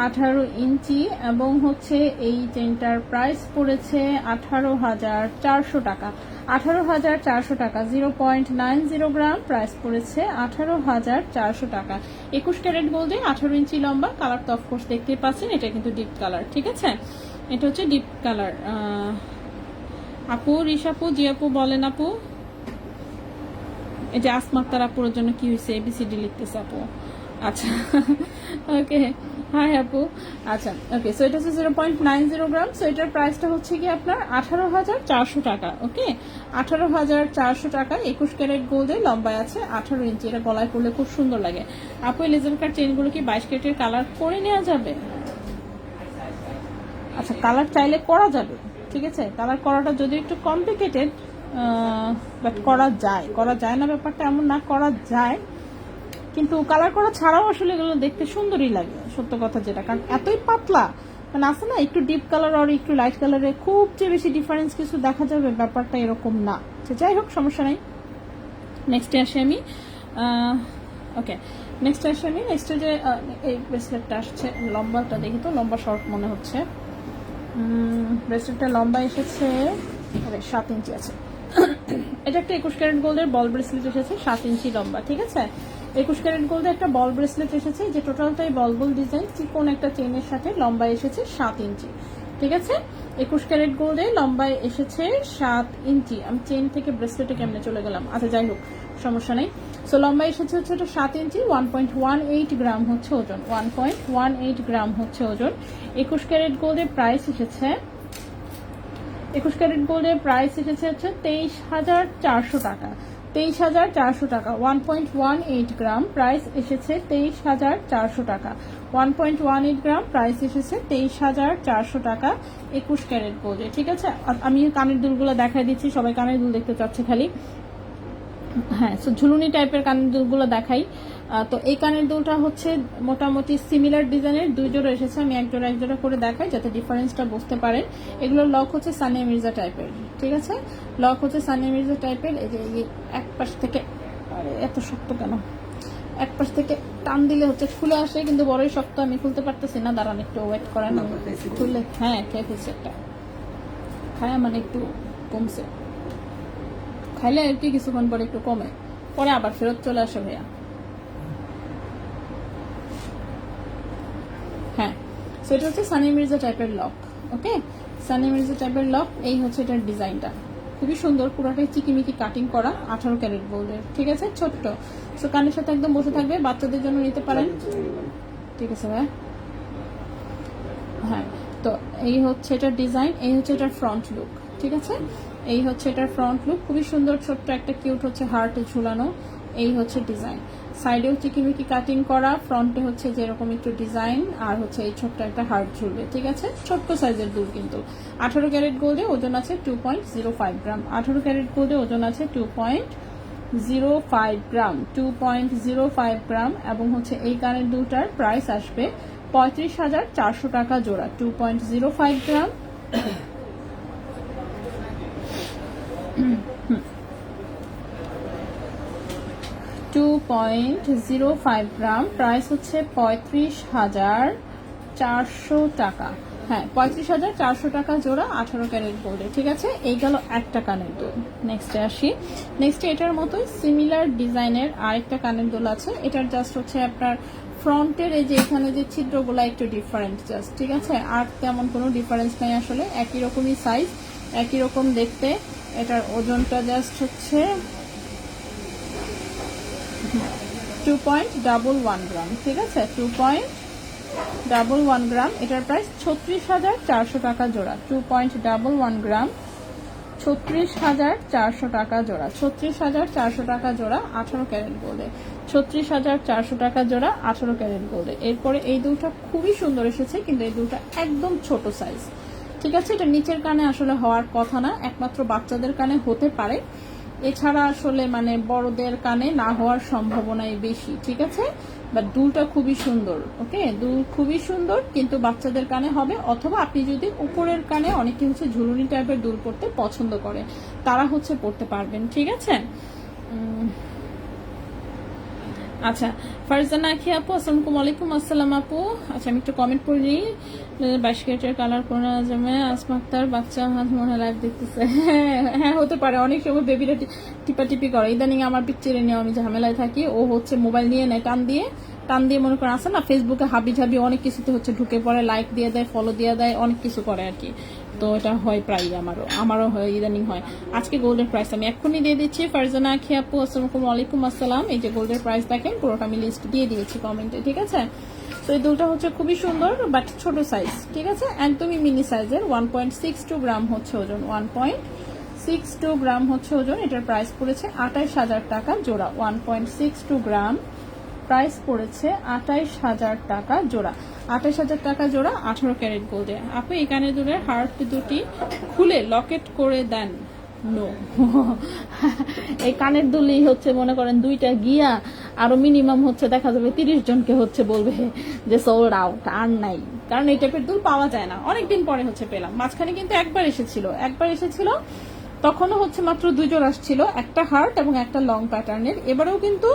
18 ইঞ্চি, এবং হচ্ছে এই চেনটার প্রাইস পড়েছে 18,400 টাকা। 18,400 টাকা। 0.90 গ্রাম, প্রাইস পড়েছে 18,400 টাকা। 21 ক্যারেট গোল্ডে, 18 ইঞ্চি লম্বা। কালার তো অফকোর্স দেখতেই পাচ্ছেন, এটা কিন্তু ডিপ কালার, ঠিক আছে? এটা হচ্ছে ডিপ কালার। আপু, রিশাপু, জি আপু বলেন আপু। এই যে আসমাক্তার আপুর জন্য কি হয়েছে, এবিসিডি লিখতেছে আপু। আচ্ছা ওকে, হাই আপু। আচ্ছা ওকে, সো এটা হচ্ছে 0.90 গ্রাম। সো এটার প্রাইসটা হচ্ছে কি আপনার 18,400 টাকা। ওকে, 18,400 টাকা। 21 ক্যারেট গোল্ডে, লম্বায় আছে 18 ইঞ্চি। এটা গলায় পরলে খুব সুন্দর লাগে। আপু, এই লেজার কাট চেইনগুলো কি 22 ক্যারেটের কালার করে নেওয়া যাবে? আচ্ছা, কালার চাইলে করা যাবে, ঠিক আছে? কালার করাটা যদি একটু কমপ্লিকেটেড, বাট করা যায় না ব্যাপারটা এমন না, করা যায়। কিন্তু কালার করা ছাড়াও আসলে এগুলো দেখতে সুন্দরই লাগে, সত্য কথা যেটা। কারণ এতই পাতলা, মানে আছে না একটু ডিপ কালার আর একটু লাইট কালারে খুব যে বেশি ডিফারেন্স কিছু দেখা যাবে, ব্যাপারটা এরকম না। যাই হোক, সমস্যা নেই। নেক্সটে আসি আমি। ওকে, নেক্সট আসে আমি নেক্সটে যে এই ব্রেসলেটটা আসছে, লম্বাটা দেখি তো, লম্বা শর্ট মনে হচ্ছে। ব্রেসলেটটা লম্বা এসেছে 7 ইঞ্চি আছে। এটা একটা 21 ক্যারেট গোল্ডের বল ব্রেসলেট এসেছে, 7 ইঞ্চি লম্বা, ঠিক আছে। 21 ক্যারেট গোল্ডের একটা বল ব্রেসলেট এসেছে, যে টোটালটাই বল ডিজাইন, চিকন একটা চেইনের সাথে লম্বা এসেছে 7 ইঞ্চি, ঠিক আছে। 21 ক্যারেট গোল্ডে লম্বায় এসেছে 7 ইঞ্চি। আমি চেইন থেকে ব্রেসলেটে কেমনে চলে গেলাম, আচ্ছা যাই হোক, সমস্যা নেই। সো লম্বা এসেছে হচ্ছে এটা 7 ইঞ্চি, 1.18 গ্রাম হচ্ছে ওজন, 1.18 গ্রাম হচ্ছে ওজন। 21 ক্যারেট গোল্ডের প্রাইস এসেছে 21 ক্যারেট গোল্ডের প্রাইস এসেছে হচ্ছে 23,400 টাকা। 23,400 টাকা, 1.18 গ্রাম, প্রাইস এসেছে 23,400 টাকা। 1.18 গ্রাম, প্রাইস এসেছে 23,400 টাকা 21 ক্যারেট গোল্ডে, ঠিক আছে। আমি কানের দুলগুলো দেখাই দিচ্ছি, সবাই কানের দুল দেখতে চাচ্ছে খালি। হ্যাঁ, সো ঝুলুনি টাইপের কানের দুলগুলো দেখাই। তো এই কানের দুলটা হচ্ছে মোটামুটি সিমিলার ডিজাইনের 2 জোড়া এসেছে, আমি এক জোড়া করে দেখাই যাতে ডিফারেন্সটা বুঝতে পারেন। এগুলোর লক হচ্ছে সানিয়া মির্জা টাইপের, ঠিক আছে। লক হচ্ছে সানিয়া মির্জা টাইপের। এই যে এক পাশ থেকে, আরে এত শক্ত কেন, এক পাশ থেকে টান দিলে হচ্ছে খুলে আসে, কিন্তু বড়ই শক্ত, আমি খুলতে পারতেছি না, দাঁড়ান একটু ওয়েট করেন। খুললে, হ্যাঁ খেয়ে ফেলছে একটা, খায় মানে একটু কমছে, খাইলে আর কি কিছুক্ষণ পরে একটু কমে, পরে আবার ফেরত চলে আসে ভাইয়া। হ্যাঁ, সেটা হচ্ছে সানি মির্জা টাইপের লক, ওকে, সানি মির্জা টাইপের লক। এই হচ্ছে এটার ডিজাইনটা, খুবই সুন্দর, পুরোটাই চিকিমিকি কাটিং করা, 18 ক্যারেট গোল্ডের, ঠিক আছে, ছোট্ট। সো কানের সাথে একদম বসে থাকবে, বাচ্চাদের জন্য নিতে পারেন, ঠিক আছে ভাই। হ্যাঁ, তো এই হচ্ছে এটার ডিজাইন, এই হচ্ছে এটার ফ্রন্ট লুক, ঠিক আছে। এই হচ্ছে এটার ফ্রন্ট লুক, খুবই সুন্দর, ছোট্ট একটা কিউট হচ্ছে হার্টে ঝুলানো। এই হচ্ছে ডিজাইন, সাইডেও চিকিমিকি কাটিং করা, ফ্রন্টে হচ্ছে যেরকম একটু ডিজাইন, আর হচ্ছে এই ছোট্ট একটা হার্ট ঝুলবে, ঠিক আছে। ছোট্ট সাইজের দুল কিন্তু। 18 ক্যারেট গোল্ডে ওজন আছে 2.05 গ্রাম। 18 ক্যারেট গোল্ডে ওজন আছে 2.05 গ্রাম, 2.05 গ্রাম। এবং হচ্ছে এই কানের দুলটার প্রাইস আসবে 35,400 টাকা জোড়া, 2.05 গ্রাম। 2.05 গ্রাম, প্রাইস হচ্ছে 35,400 টাকা। হ্যাঁ, 35,400 টাকা জোড়া 18 ক্যারেট গোল্ডে, ঠিক আছে। এই গেল একটা কানের দুল। নেক্সটে আসি, নেক্সটে এটার মতোই সিমিলার ডিজাইনের আরেকটা কানের দুল আছে। এটার জাস্ট হচ্ছে আপনার ফ্রন্টের এই যে এখানে যে ছিদ্রগুলো একটু ডিফারেন্ট জাস্ট, ঠিক আছে। আর তেমন কোনো ডিফারেন্স নাই আসলে, একই রকমই সাইজ, একই রকম দেখতে। এটার ওজনটা জাস্ট হচ্ছে 2.11 গ্রাম, ঠিক আছে, 2.11 গ্রাম। এটার প্রাইস 36,400 টাকা জোড়া, 2.11 গ্রাম, 36,400 টাকা জোড়া, 36,400 টাকা জোড়া 18 ক্যারেট গোল্ডে, 36,400 টাকা জোড়া 18 ক্যারেট গোল্ডে। এরপরে এই দুলটা খুবই সুন্দর এসেছে, কিন্তু এই দুলটা একদম ছোট সাইজ, ঠিক আছে। এটা নিচের কানে আসলে হওয়ার কথা না, একমাত্র বাচ্চাদের কানে হতে পারে, এছাড়া আসলে মানে বড়দের কানে না হওয়ার সম্ভাবনাই বেশি, ঠিক আছে। বাট দুলটা খুবই সুন্দর, ওকে, দুল খুবই সুন্দর, কিন্তু বাচ্চাদের কানে হবে। অথবা আপনি যদি উপরের কানে, অনেকে হচ্ছে ঝুলুনি টাইপের দুল পরতে পছন্দ করে, তারা হচ্ছে পরতে পারবেন, ঠিক আছে। আচ্ছা, ফারজানা আখি আপু, আসসালামু আলাইকুম। আসসালাম আপু। আচ্ছা, আমি একটু কমেন্ট করে নিই। 22 ক্যারেটের কালার কোন আজমে আসমা আক্তার, বাচ্চা হাত মনে লাইভ দেখতেছে। হ্যাঁ, হতে পারে, অনেক সময় বেবিরা টিপাটিপি করে। ইদানিং আমার পিকচারে নিয়ে আমি ঝামেলায় থাকি, ও হচ্ছে মোবাইল নিয়ে নেয়, টান দিয়ে মনে করেন আসে না, ফেসবুকে হাবি ঝাবি অনেক কিছুতে হচ্ছে ঢুকে পড়ে, লাইক দিয়ে দেয়, ফলো দিয়ে দেয়, অনেক কিছু করে আর কি। তো এটা হয় প্রায়, আমারও হয়, ইদানিং হয়। আজকে গোল্ডের প্রাইস আমি এক্ষুনি দিয়ে দিচ্ছি। ফারজানা আখি আপু, আসসালামু আলাইকুম। আসসালাম। এই যে গোল্ডের প্রাইস দেখেন, পুরোটা আমি লিস্ট দিয়ে দিয়েছি কমেন্টে, ঠিক আছে। তো এই দুলটা হচ্ছে খুবই সুন্দর, বাট ছোট সাইজ, ঠিক আছে, একদমই মিনি সাইজের। 1.62 গ্রাম হচ্ছে ওজন, 1.62 গ্রাম হচ্ছে ওজন। এটার প্রাইস পড়েছে 28,000 টাকা জোড়া, 1.62 গ্রাম, প্রাইস পড়েছে 28,000 টাকা জোড়া, 28,000 টাকা জোড়া 18 ক্যারেট গোল্ডে। আপনি এই কানের দুলের হার্ট দুটি খুলে লকেট করে দেন। নো, এই কানের দুলই হচ্ছে মনে করেন দুইটা গিয়া আরো মিনিমাম হচ্ছে দেখা যাবে 30 জনকে হচ্ছে বলবে যে সোল্ড আউট, আর নাই। কারণ এই টাইপের দুল পাওয়া যায় না, অনেকদিন পরে হচ্ছে পেলাম। মাঝখানে কিন্তু একবার এসেছিল, তখনও হচ্ছে মাত্র 2 জোড়া আসছিল, একটা হার্ট এবং একটা লং প্যাটার্নের। এবারেও কিন্তু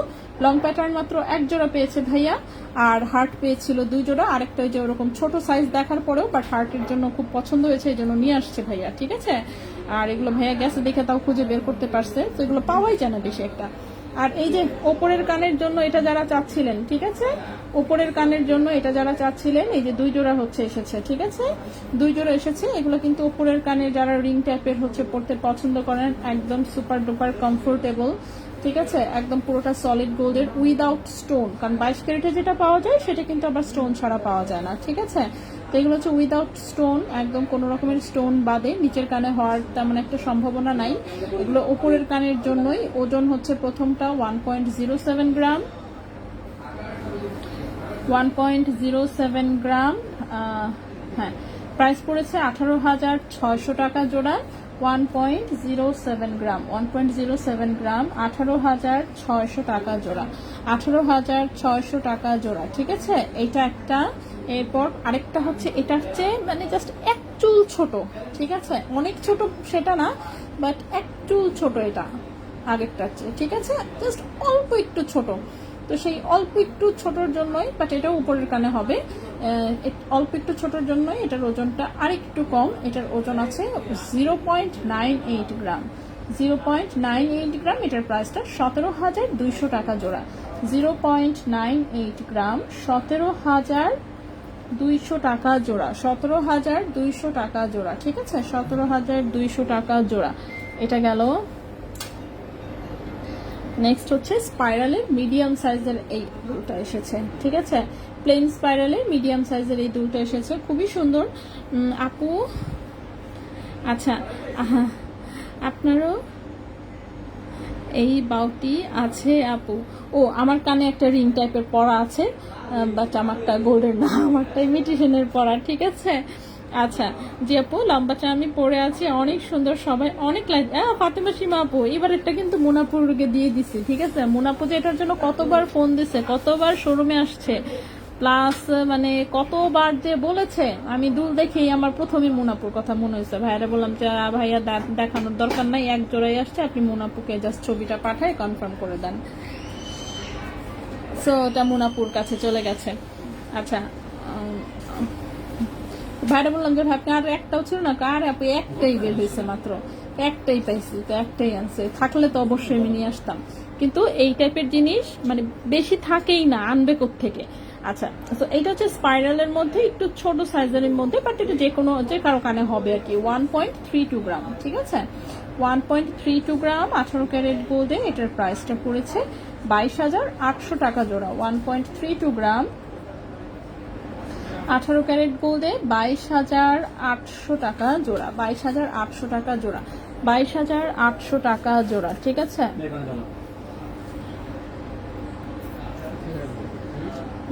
লং প্যাটার্ন মাত্র 1 জোড়া পেয়েছে ভাইয়া, আর হার্ট পেয়েছিল 2 জোড়া। আরেকটা ওই যে ওরকম ছোট সাইজ দেখার পরেও বাট হার্টের জন্য খুব পছন্দ হয়েছে, এই জন্য নিয়ে আসছে ভাইয়া, ঠিক আছে। আর এগুলো ভাইয়া গেছে দেখে তাও খুঁজে বের করতে পারছে, তো এগুলো পাওয়াই যায় না বেশি একটা। আর এই যে ওপরের কানের জন্য এটা যারা চাচ্ছিলেন, ঠিক আছে, ওপরের কানের জন্য এটা যারা চাচ্ছিলেন, এই যে 2 জোড়া হচ্ছে এসেছে, ঠিক আছে, 2 জোড়া এসেছে। এগুলো কিন্তু ওপরের কানে যারা রিং টাইপের হচ্ছে পড়তে পছন্দ করেন, একদম সুপার ডুপার কমফোর্টেবল, ঠিক আছে, একদম পুরোটা সলিড গোল্ডের উইদাউট স্টোন, কারণ 22 ক্যারেটে যেটা পাওয়া যায় সেটা কিন্তু আবার স্টোন ছাড়া পাওয়া যায় না, ঠিক আছে। তো এগুলো হচ্ছে উইদাউট স্টোন, একদম কোনো রকমের স্টোন বাদে, নিচের কানে হওয়ার তেমন একটা সম্ভাবনা নাই। এগুলো উপরের কানের জন্যই। ওজন হচ্ছে প্রথমটা 1.07 গ্রাম, 1.07 গ্রাম। হ্যাঁ, প্রাইস পড়েছে 18,600 টাকা জোড়া। 1.07 গ্রাম, 1.07 গ্রাম, 18,600 টাকা জোড়া, 18,600 টাকা জোড়া, ঠিক আছে। এইটা একটা। এরপর আরেকটা হচ্ছে, এটা হচ্ছে মানে জাস্ট এক চুল ছোট, ঠিক আছে, অনেক ছোট সেটা না, বাট এক চুল ছোট এটা আগেরটা হচ্ছে, ঠিক আছে, জাস্ট অল্প একটু ছোট। তো সেই অল্প একটু ছোটর জন্যই, বাট এটাও উপরের কানে হবে, অল্প একটু ছোটর জন্যই এটার ওজনটা আরেকটু কম। এটার ওজন আছে 0.98 গ্রাম, 0.98 গ্রাম। এটার প্রাইসটা 17,200 টাকা জোড়া। 0.98 গ্রাম, 17,200 টাকা জোড়া, 17,200 টাকা জোড়া, ঠিক আছে, 17,200 টাকা জোড়া। এটা গেল। নেক্সট হচ্ছে স্পাইরালের মিডিয়াম সাইজের এই দুলটা এসেছে, ঠিক আছে, প্লেন স্পাইরালের মিডিয়াম সাইজের এই দুলটা এসেছে, খুবই সুন্দর। আপু, আচ্ছা, আপনারও এই বাউটি আছে আপু? ও, আমার কানে একটা রিং টাইপের পরা আছে, বাট আমারটা গোল্ডের না, আমারটা ইমিটেশনের পরা, ঠিক আছে। আচ্ছা জি আপু, লম্বাটা আমি পরে আছি, অনেক সুন্দর, সবাই অনেক লাইক। ফাতেমা সীমা আপু, এবারেরটা কিন্তু মুনাপুরকে দিয়ে দিছি, ঠিক আছে। মুনাপু যে এটার জন্য কতবার ফোন দিছে, কতবার শোরুমে আসছে, প্লাস মানে কতবার যে বলেছে, আমি দুল দেখেই আমার প্রথমে মুনাপুর কথা মনে হয়েছে। ভাইয়ারে বললাম যে ভাইয়া দেখানোর দরকার নাই, এক জোড়াই আসছে, আপনি মুনাপুকে জাস্ট ছবিটা পাঠায় কনফার্ম করে দেন। সো ওটা মুনাপুর কাছে চলে গেছে। আচ্ছা, ভাইরা বললাম যে ভাই আর একটাও ছিল না, আর আপনি একটাই বের হয়েছে মাত্র, একটাই পাইছি, তো একটাই আনছে, থাকলে তো অবশ্যই আমি নিয়ে আসতাম, কিন্তু এই টাইপের জিনিস মানে বেশি থাকেই না, আনবে কোত্থেকে। আচ্ছা, তো এইটা হচ্ছে স্পাইরালের মধ্যে একটু ছোট সাইজের মধ্যে, বাট এটা যে কারো কানে হবে আর কি। 1.32 গ্রাম, ঠিক আছে, 1.32 গ্রাম, 18 ক্যারেট গোল্ডে। এটার প্রাইসটা পড়েছে 22,800 টাকা জোড়া। 1.32 গ্রাম, 18 ক্যারেট গোল্ডে 22,800 টাকা জোড়া, 22,800 টাকা জোড়া, 22,800 টাকা জোড়া, ঠিক আছে।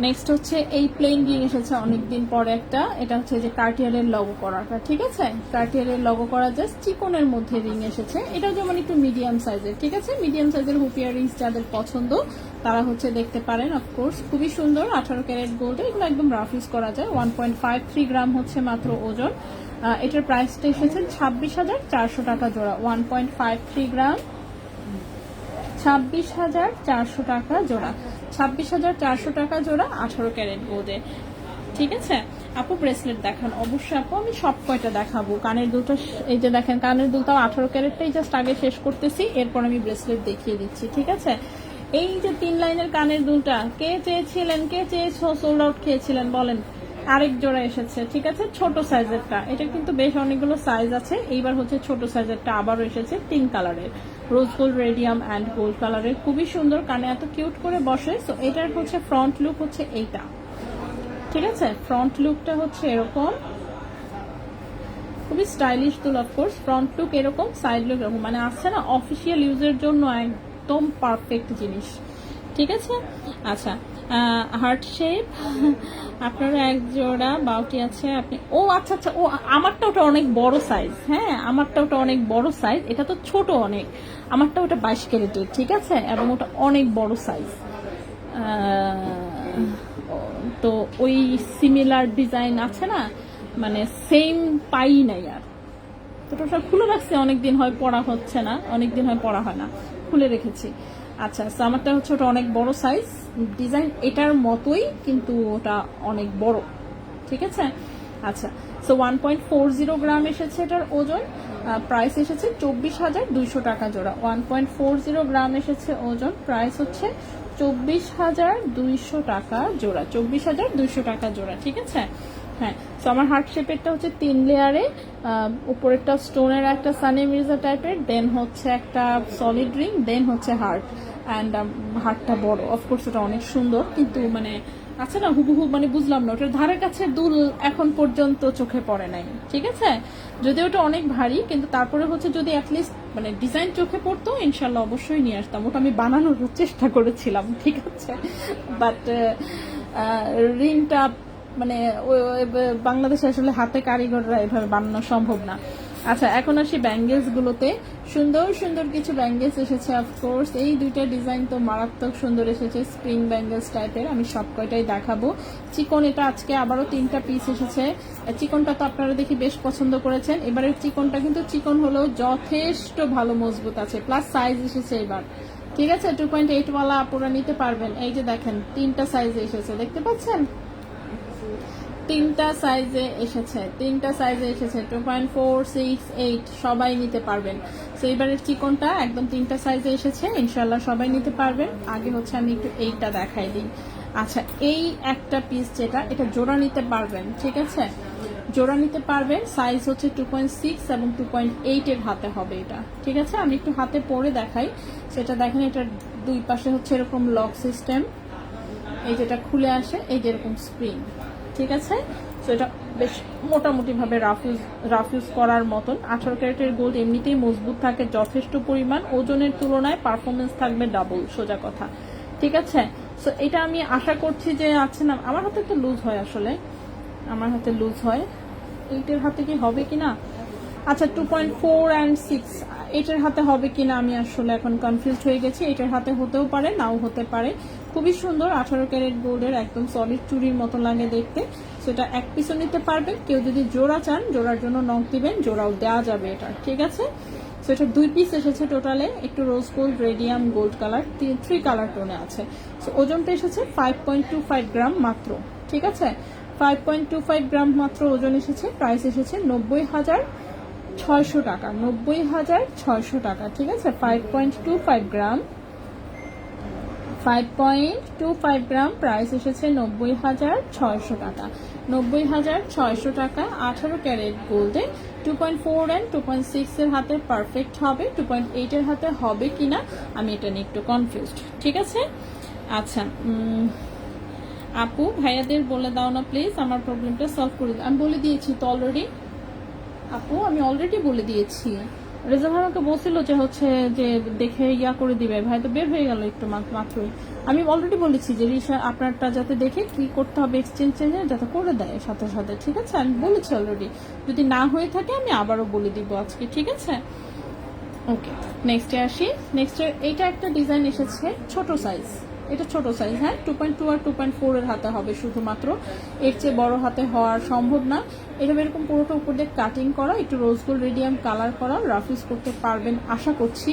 নেক্সট হচ্ছে এই প্লেন রিং এসেছে অনেকদিন পরে একটা, এটা হচ্ছে যে কার্টিয়ারের লগো করাটা, ঠিক আছে, কার্টিয়ারের লগো করা জাস্ট চিকনের মধ্যে রিং এসেছে। এটা যেমন একটু মিডিয়াম সাইজের, ঠিক আছে, মিডিয়াম সাইজের হুপ ইয়াররিংস যাদের পছন্দ তারা হচ্ছে দেখতে পারেন, অফকোর্স খুবই সুন্দর। 18 ক্যারেট গোল্ডে এগুলো একদম রাফ ইউজ করা যায়। 1.53 গ্রাম হচ্ছে মাত্র ওজন। এটার প্রাইসটা এসেছে 26,400 টাকা জোড়া। 1.53 গ্রাম, 26,400 টাকা জোড়া, 26,400 টাকা জোড়া, 18 ক্যারেট গোল্ডে, ঠিক আছে। আপু ব্রেসলেট দেখান। অবশ্যই আপু, আমি সব কয়টা দেখাবো। কানের দুলটা এই যে দেখেন, কানের দুলটাও 18 ক্যারেটটাই জাস্ট আগে শেষ করতেছি, এরপর আমি ব্রেসলেট দেখিয়ে দিচ্ছি, ঠিক আছে। এই যে 3 লাইনের কানের দুলটা কে চেয়েছিলেন, কে চেয়েছো, সোল্ড আউট খেয়েছিলেন বলেন। আরেক জোড়া এসেছে, ঠিক আছে, ছোট সাইজেরটা। এটা কিন্তু বেশ অনেকগুলো সাইজ আছে, এইবার হচ্ছে ছোট সাইজেরটা আবারও এসেছে, 3 কালারের, রোজ গোল্ড, রেডিয়াম অ্যান্ড গোল্ড কালারের, খুবই সুন্দর, কানে এত কিউট করে বসে। সো এটার হচ্ছে ফ্রন্ট লুক হচ্ছে এইটা, ঠিক আছে, ফ্রন্ট লুকটা হচ্ছে এরকম, খুবই স্টাইলিশ দুল। অফকোর্স ফ্রন্ট লুক এরকম, সাইড লুক এরকম, মানে আসছে না অফিসিয়াল ইউজের জন্য একদম পারফেক্ট জিনিস, ঠিক আছে। আচ্ছা, হার্ট শেপ, আপনার এক জোড়া বাউটি আছে আপনি, ও আচ্ছা আচ্ছা, ও আমারটা ওটা অনেক বড় সাইজ, হ্যাঁ আমারটা ওটা অনেক বড় সাইজ, এটা তো ছোট অনেক, আমারটা ওটা 22 ক্যারেটের, ঠিক আছে, এবং ওটা অনেক বড় সাইজ। তো ওই সিমিলার ডিজাইন আছে না, মানে সেম পাই নাই আর, তো টোটাল খুলে রাখছি, অনেকদিন হয় পড়া হচ্ছে না, অনেকদিন হয় পড়া হয় না, খুলে রেখেছি। আচ্ছা, সো আমারটা হচ্ছে ওটা অনেক বড় সাইজ, ডিজাইন এটার মতোই কিন্তু ওটা অনেক বড়, ঠিক আছে। আচ্ছা, সো 1.40 গ্রাম এসেছে এটার ওজন, প্রাইস এসেছে 24,200 টাকা জোড়া। 1.40 গ্রাম এসেছে ওজন, প্রাইস হচ্ছে 24,200 টাকা জোড়া, 24,200 টাকা জোড়া, ঠিক আছে। হ্যাঁ, তো আমার হার্ট শেপেরটা হচ্ছে 3 লেয়ারে, উপরেরটা স্টোনের একটা সানি মির্জা টাইপের, দেন হচ্ছে একটা সলিড রিং, দেন হচ্ছে হার্ট, অ্যান্ড হার্টটা বড়। অফকোর্স ওটা অনেক সুন্দর, কিন্তু মানে আছে না হুবহু, মানে বুঝলাম না ওটার ধারে কাছে দুল এখন পর্যন্ত চোখে পড়ে নাই, ঠিক আছে। যদি ওটা অনেক ভারী, কিন্তু তারপরে হচ্ছে যদি অ্যাটলিস্ট মানে ডিজাইন চোখে পড়তো, ইনশাল্লাহ অবশ্যই নিয়ে আসতাম। ওটা আমি বানানোর চেষ্টা করেছিলাম, ঠিক আছে, বাট রিংটা মানে বাংলাদেশে আসলে হাতে কারিগররা এভাবে বানানো সম্ভব না। আচ্ছা, এখন আসি ব্যাঙ্গেলস গুলোতে। সুন্দর সুন্দর কিছু ব্যাঙ্গেলস এসেছে। অফকোর্স এই দুইটা ডিজাইন তো মারাত্মক সুন্দর এসেছে, স্প্রিং ব্যাঙ্গেলস টাইপের। আমি সব কয়টাই দেখাবো। চিকন, এটা আজকে আবারও 3টা পিস এসেছে। চিকনটা তো আপনারা দেখি বেশ পছন্দ করেছেন। এবারের চিকনটা কিন্তু চিকন হলেও যথেষ্ট ভালো মজবুত আছে, প্লাস সাইজ এসেছে এবার, ঠিক আছে। 2.8 ওয়ালা আপুরা নিতে পারবেন। এই যে দেখেন 3টা সাইজে এসেছে, দেখতে পাচ্ছেন, 3টা সাইজে এসেছে, 3টা সাইজে এসেছে, 2.4, 6, 8 সবাই নিতে পারবেন। তো এবারের চিকনটা একদম 3টা সাইজে এসেছে, ইনশাল্লাহ সবাই নিতে পারবেন। আগে হচ্ছে আমি একটু এইটা দেখাই দিই। আচ্ছা, এই একটা পিস যেটা, এটা জোড়া নিতে পারবেন, ঠিক আছে, জোড়া নিতে পারবেন। সাইজ হচ্ছে 2.6 এবং 2.8 এর হাতে হবে এটা, ঠিক আছে। আমি একটু হাতে পরে দেখাই। সেটা দেখেন, এটার দুই পাশে হচ্ছে এরকম লক সিস্টেম, এই যেটা খুলে আসে, এই যে এরকম স্প্রিং, ঠিক আছে। তো এটা বেশ মোটামুটি ভাবে রাফ ইউজ করার মতন। 18 ক্যারেটের গোল্ড এমনিতেই মজবুত থাকে যথেষ্ট পরিমাণ, ওজনের তুলনায় পারফরমেন্স থাকবে ডাবল, সোজা কথা, ঠিক আছে। সো এটা আমি আশা করছি যে আছে না, আমার হাতে একটু লুজ হয়, আসলে আমার হাতে লুজ হয়, এইটার হাতে কি হবে কিনা। আচ্ছা, 2.4 and 6 এটার হাতে হবে কিনা আমি আসলে এখন কনফিউজড হয়ে গেছি। এটার হাতে হতেও পারে, নাও হতে পারে। খুবই সুন্দর, 18 ক্যারেট গোল্ডের, একদম সলিড চুরির মতো লাগে দেখতে। সেটা এক পিসও নিতে পারবেন। কেউ যদি জোড়া চান, জোড়ার জন্য নক দিবেন, জোড়াও দেওয়া যাবে এটা, ঠিক আছে। সো এটা 2 পিস এসেছে টোটালে, একটু rose gold, radium gold colour, 3 colour টোনে আছে। সো ওজনটা এসেছে 5.25 গ্রাম মাত্র, ঠিক আছে, 5.25 গ্রাম মাত্র ওজন এসেছে। প্রাইস এসেছে 90,600 টাকা, 90,600 টাকা, ঠিক আছে। 5.25 গ্রাম, 5.25 গ্রাম, প্রাইস এসেছে 90,600 টাকা, 90,600 টাকা। 18 ক্যারেট গোল্ডে 2.4 and 2.6 এর হাতে পারফেক্ট হবে, 2.8 এর হাতে হবে কিনা আমি এটা নিয়ে একটু কনফিউজড, ঠিক আছে। আচ্ছা, আপু ভাইয়াদের বলে দাও না প্লিজ, আমার প্রবলেমটা সলভ করে দাও। আমি বলে দিয়েছি তো অলরেডি আপু, আমি অলরেডি বলে দিয়েছি। রেজা ভাই আমাকে বলছিল যে হচ্ছে যে দেখে ইয়া করে দিবে, ভাই তো বের হয়ে গেল একটু মাত্রই। আমি অলরেডি বলেছি যে রিসা আপনারটা যাতে দেখে কি করতে হবে এক্সচেঞ্জ যাতে করে দেয় সাথে সাথে, ঠিক আছে। আমি বলেছি অলরেডি, যদি না হয়ে থাকে আমি আবারও বলে দিব আজকে, ঠিক আছে। ওকে, নেক্সটে আসি। নেক্সটে এইটা একটা ডিজাইন এসেছে, ছোট সাইজ, এটা ছোট সাইজ, হ্যাঁ, 2.2 আর 2.4 এর হাতে হবে শুধুমাত্র, এর চেয়ে বড় হাতে হওয়া সম্ভব না। এটা এরকম পুরোটা উপর দিয়ে কাটিং করা, একটু রোজ গোল্ড রেডিয়াম কালার করা, রাফ ইউজ করতে পারবেন আশা করছি,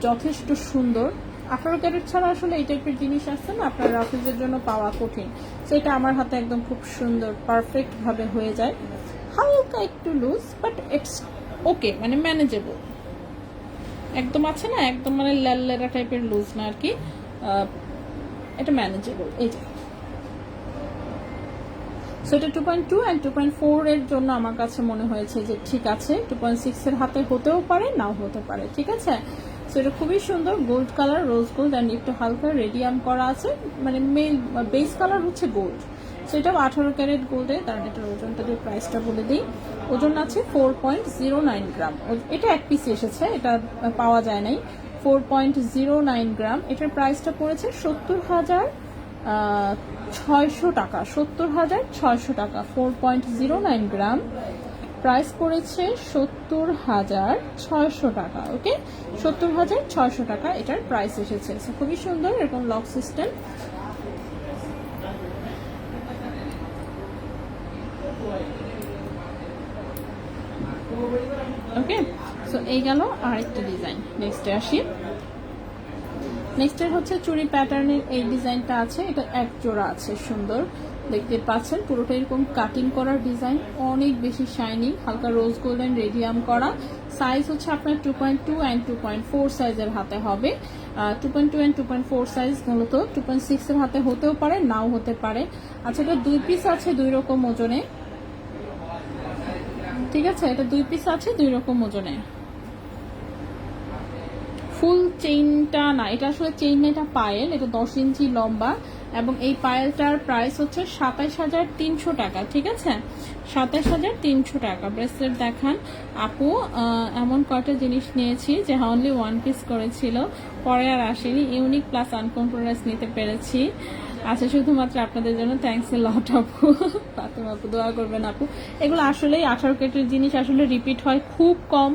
যথেষ্ট সুন্দর। 18 ক্যারেট ছাড়া আসলে এই টাইপের জিনিস আসছে না, আপনার রাফ ইউজের জন্য পাওয়া কঠিন। তো এটা আমার হাতে একদম খুব সুন্দর পারফেক্ট ভাবে হয়ে যায়, হালকা একটু লুজ, বাট ইটস ওকে, মানে ম্যানেজেবল, একদম আছে না, একদম মানে লেরা টাইপের লুজ না আর কি, এটা ম্যানেজেবল। এই যে সো এটা 2.2 and 2.4 এর জন্য আমার কাছে মনে হয়েছে যে ঠিক আছে। 2.6 এর হাতে হতেও পারে, নাও হতে পারে, ঠিক আছে। সো এটা খুবই সুন্দর, gold colour, rose gold and একটু হালকা রেডিয়াম করা আছে, মানে মেইন বেস কালার হচ্ছে গোল্ড। সো এটা 18 ক্যারেট গোল্ডে, কারণ এটার ওজনটা দিয়ে প্রাইসটা বলে দিই। ওজন আছে 4.09 গ্রাম, এটা এক পিস এসেছে, এটা পাওয়া যায় নাই। 4.09 গ্রাম, এটার প্রাইসটা পড়েছে 70,600 টাকা, 70,600 টাকা। 4.09 গ্রাম, প্রাইস পড়েছে 70,600 টাকা, ওকে, 70,600 টাকা এটার প্রাইস এসেছে। খুবই সুন্দর, এরকম লক সিস্টেম। ওকে, সো এই গেল আরেকটা ডিজাইন। নেক্সটে আসি। নেক্সটের হচ্ছে চুড়ি প্যাটার্নের এই ডিজাইনটা আছে, এটা এক জোড়া আছে, সুন্দর দেখতে পাচ্ছেন। পুরোটা এরকম কাটিং করার ডিজাইন, অনেক বেশি শাইনিং, হালকা রোজ গোল্ডেন রেডিয়াম করা। সাইজ হচ্ছে আপনার 2.2 অ্যান্ড 2.4 সাইজের হাতে হবে। 2.2 অ্যান্ড 2.4 সাইজ মূলত 2.6 এর হাতে হতেও পারে, নাও হতে পারে। আচ্ছা, এটা 2 পিস আছে 2 রকম ওজনে, ঠিক আছে, এটা 2 পিস আছে 2 রকম ওজনে। ফুল চেইনটা না, এটা আসলে চেইন না, এটা পায়েল, এটা 10 ইঞ্চি লম্বা এবং এই পায়েলটার প্রাইস হচ্ছে 27,300 টাকা, ঠিক আছে, 27,300 টাকা। ব্রেসলেট দেখান আপু। এমন কয়টা জিনিস নিয়েছি যে অনলি 1 পিস করেছিল, পরে আর আসেনি, ইউনিক প্লাস আনকম্প্রোমাইজ নিতে পেরেছি। আচ্ছা, শুধুমাত্র আপনাদের জন্য থ্যাংকস এ লট আপু। ফাতেমা আপু দোয়া করবেন আপু। এগুলো আসলেই 18 কেটের জিনিস, আসলে রিপিট হয় খুব কম,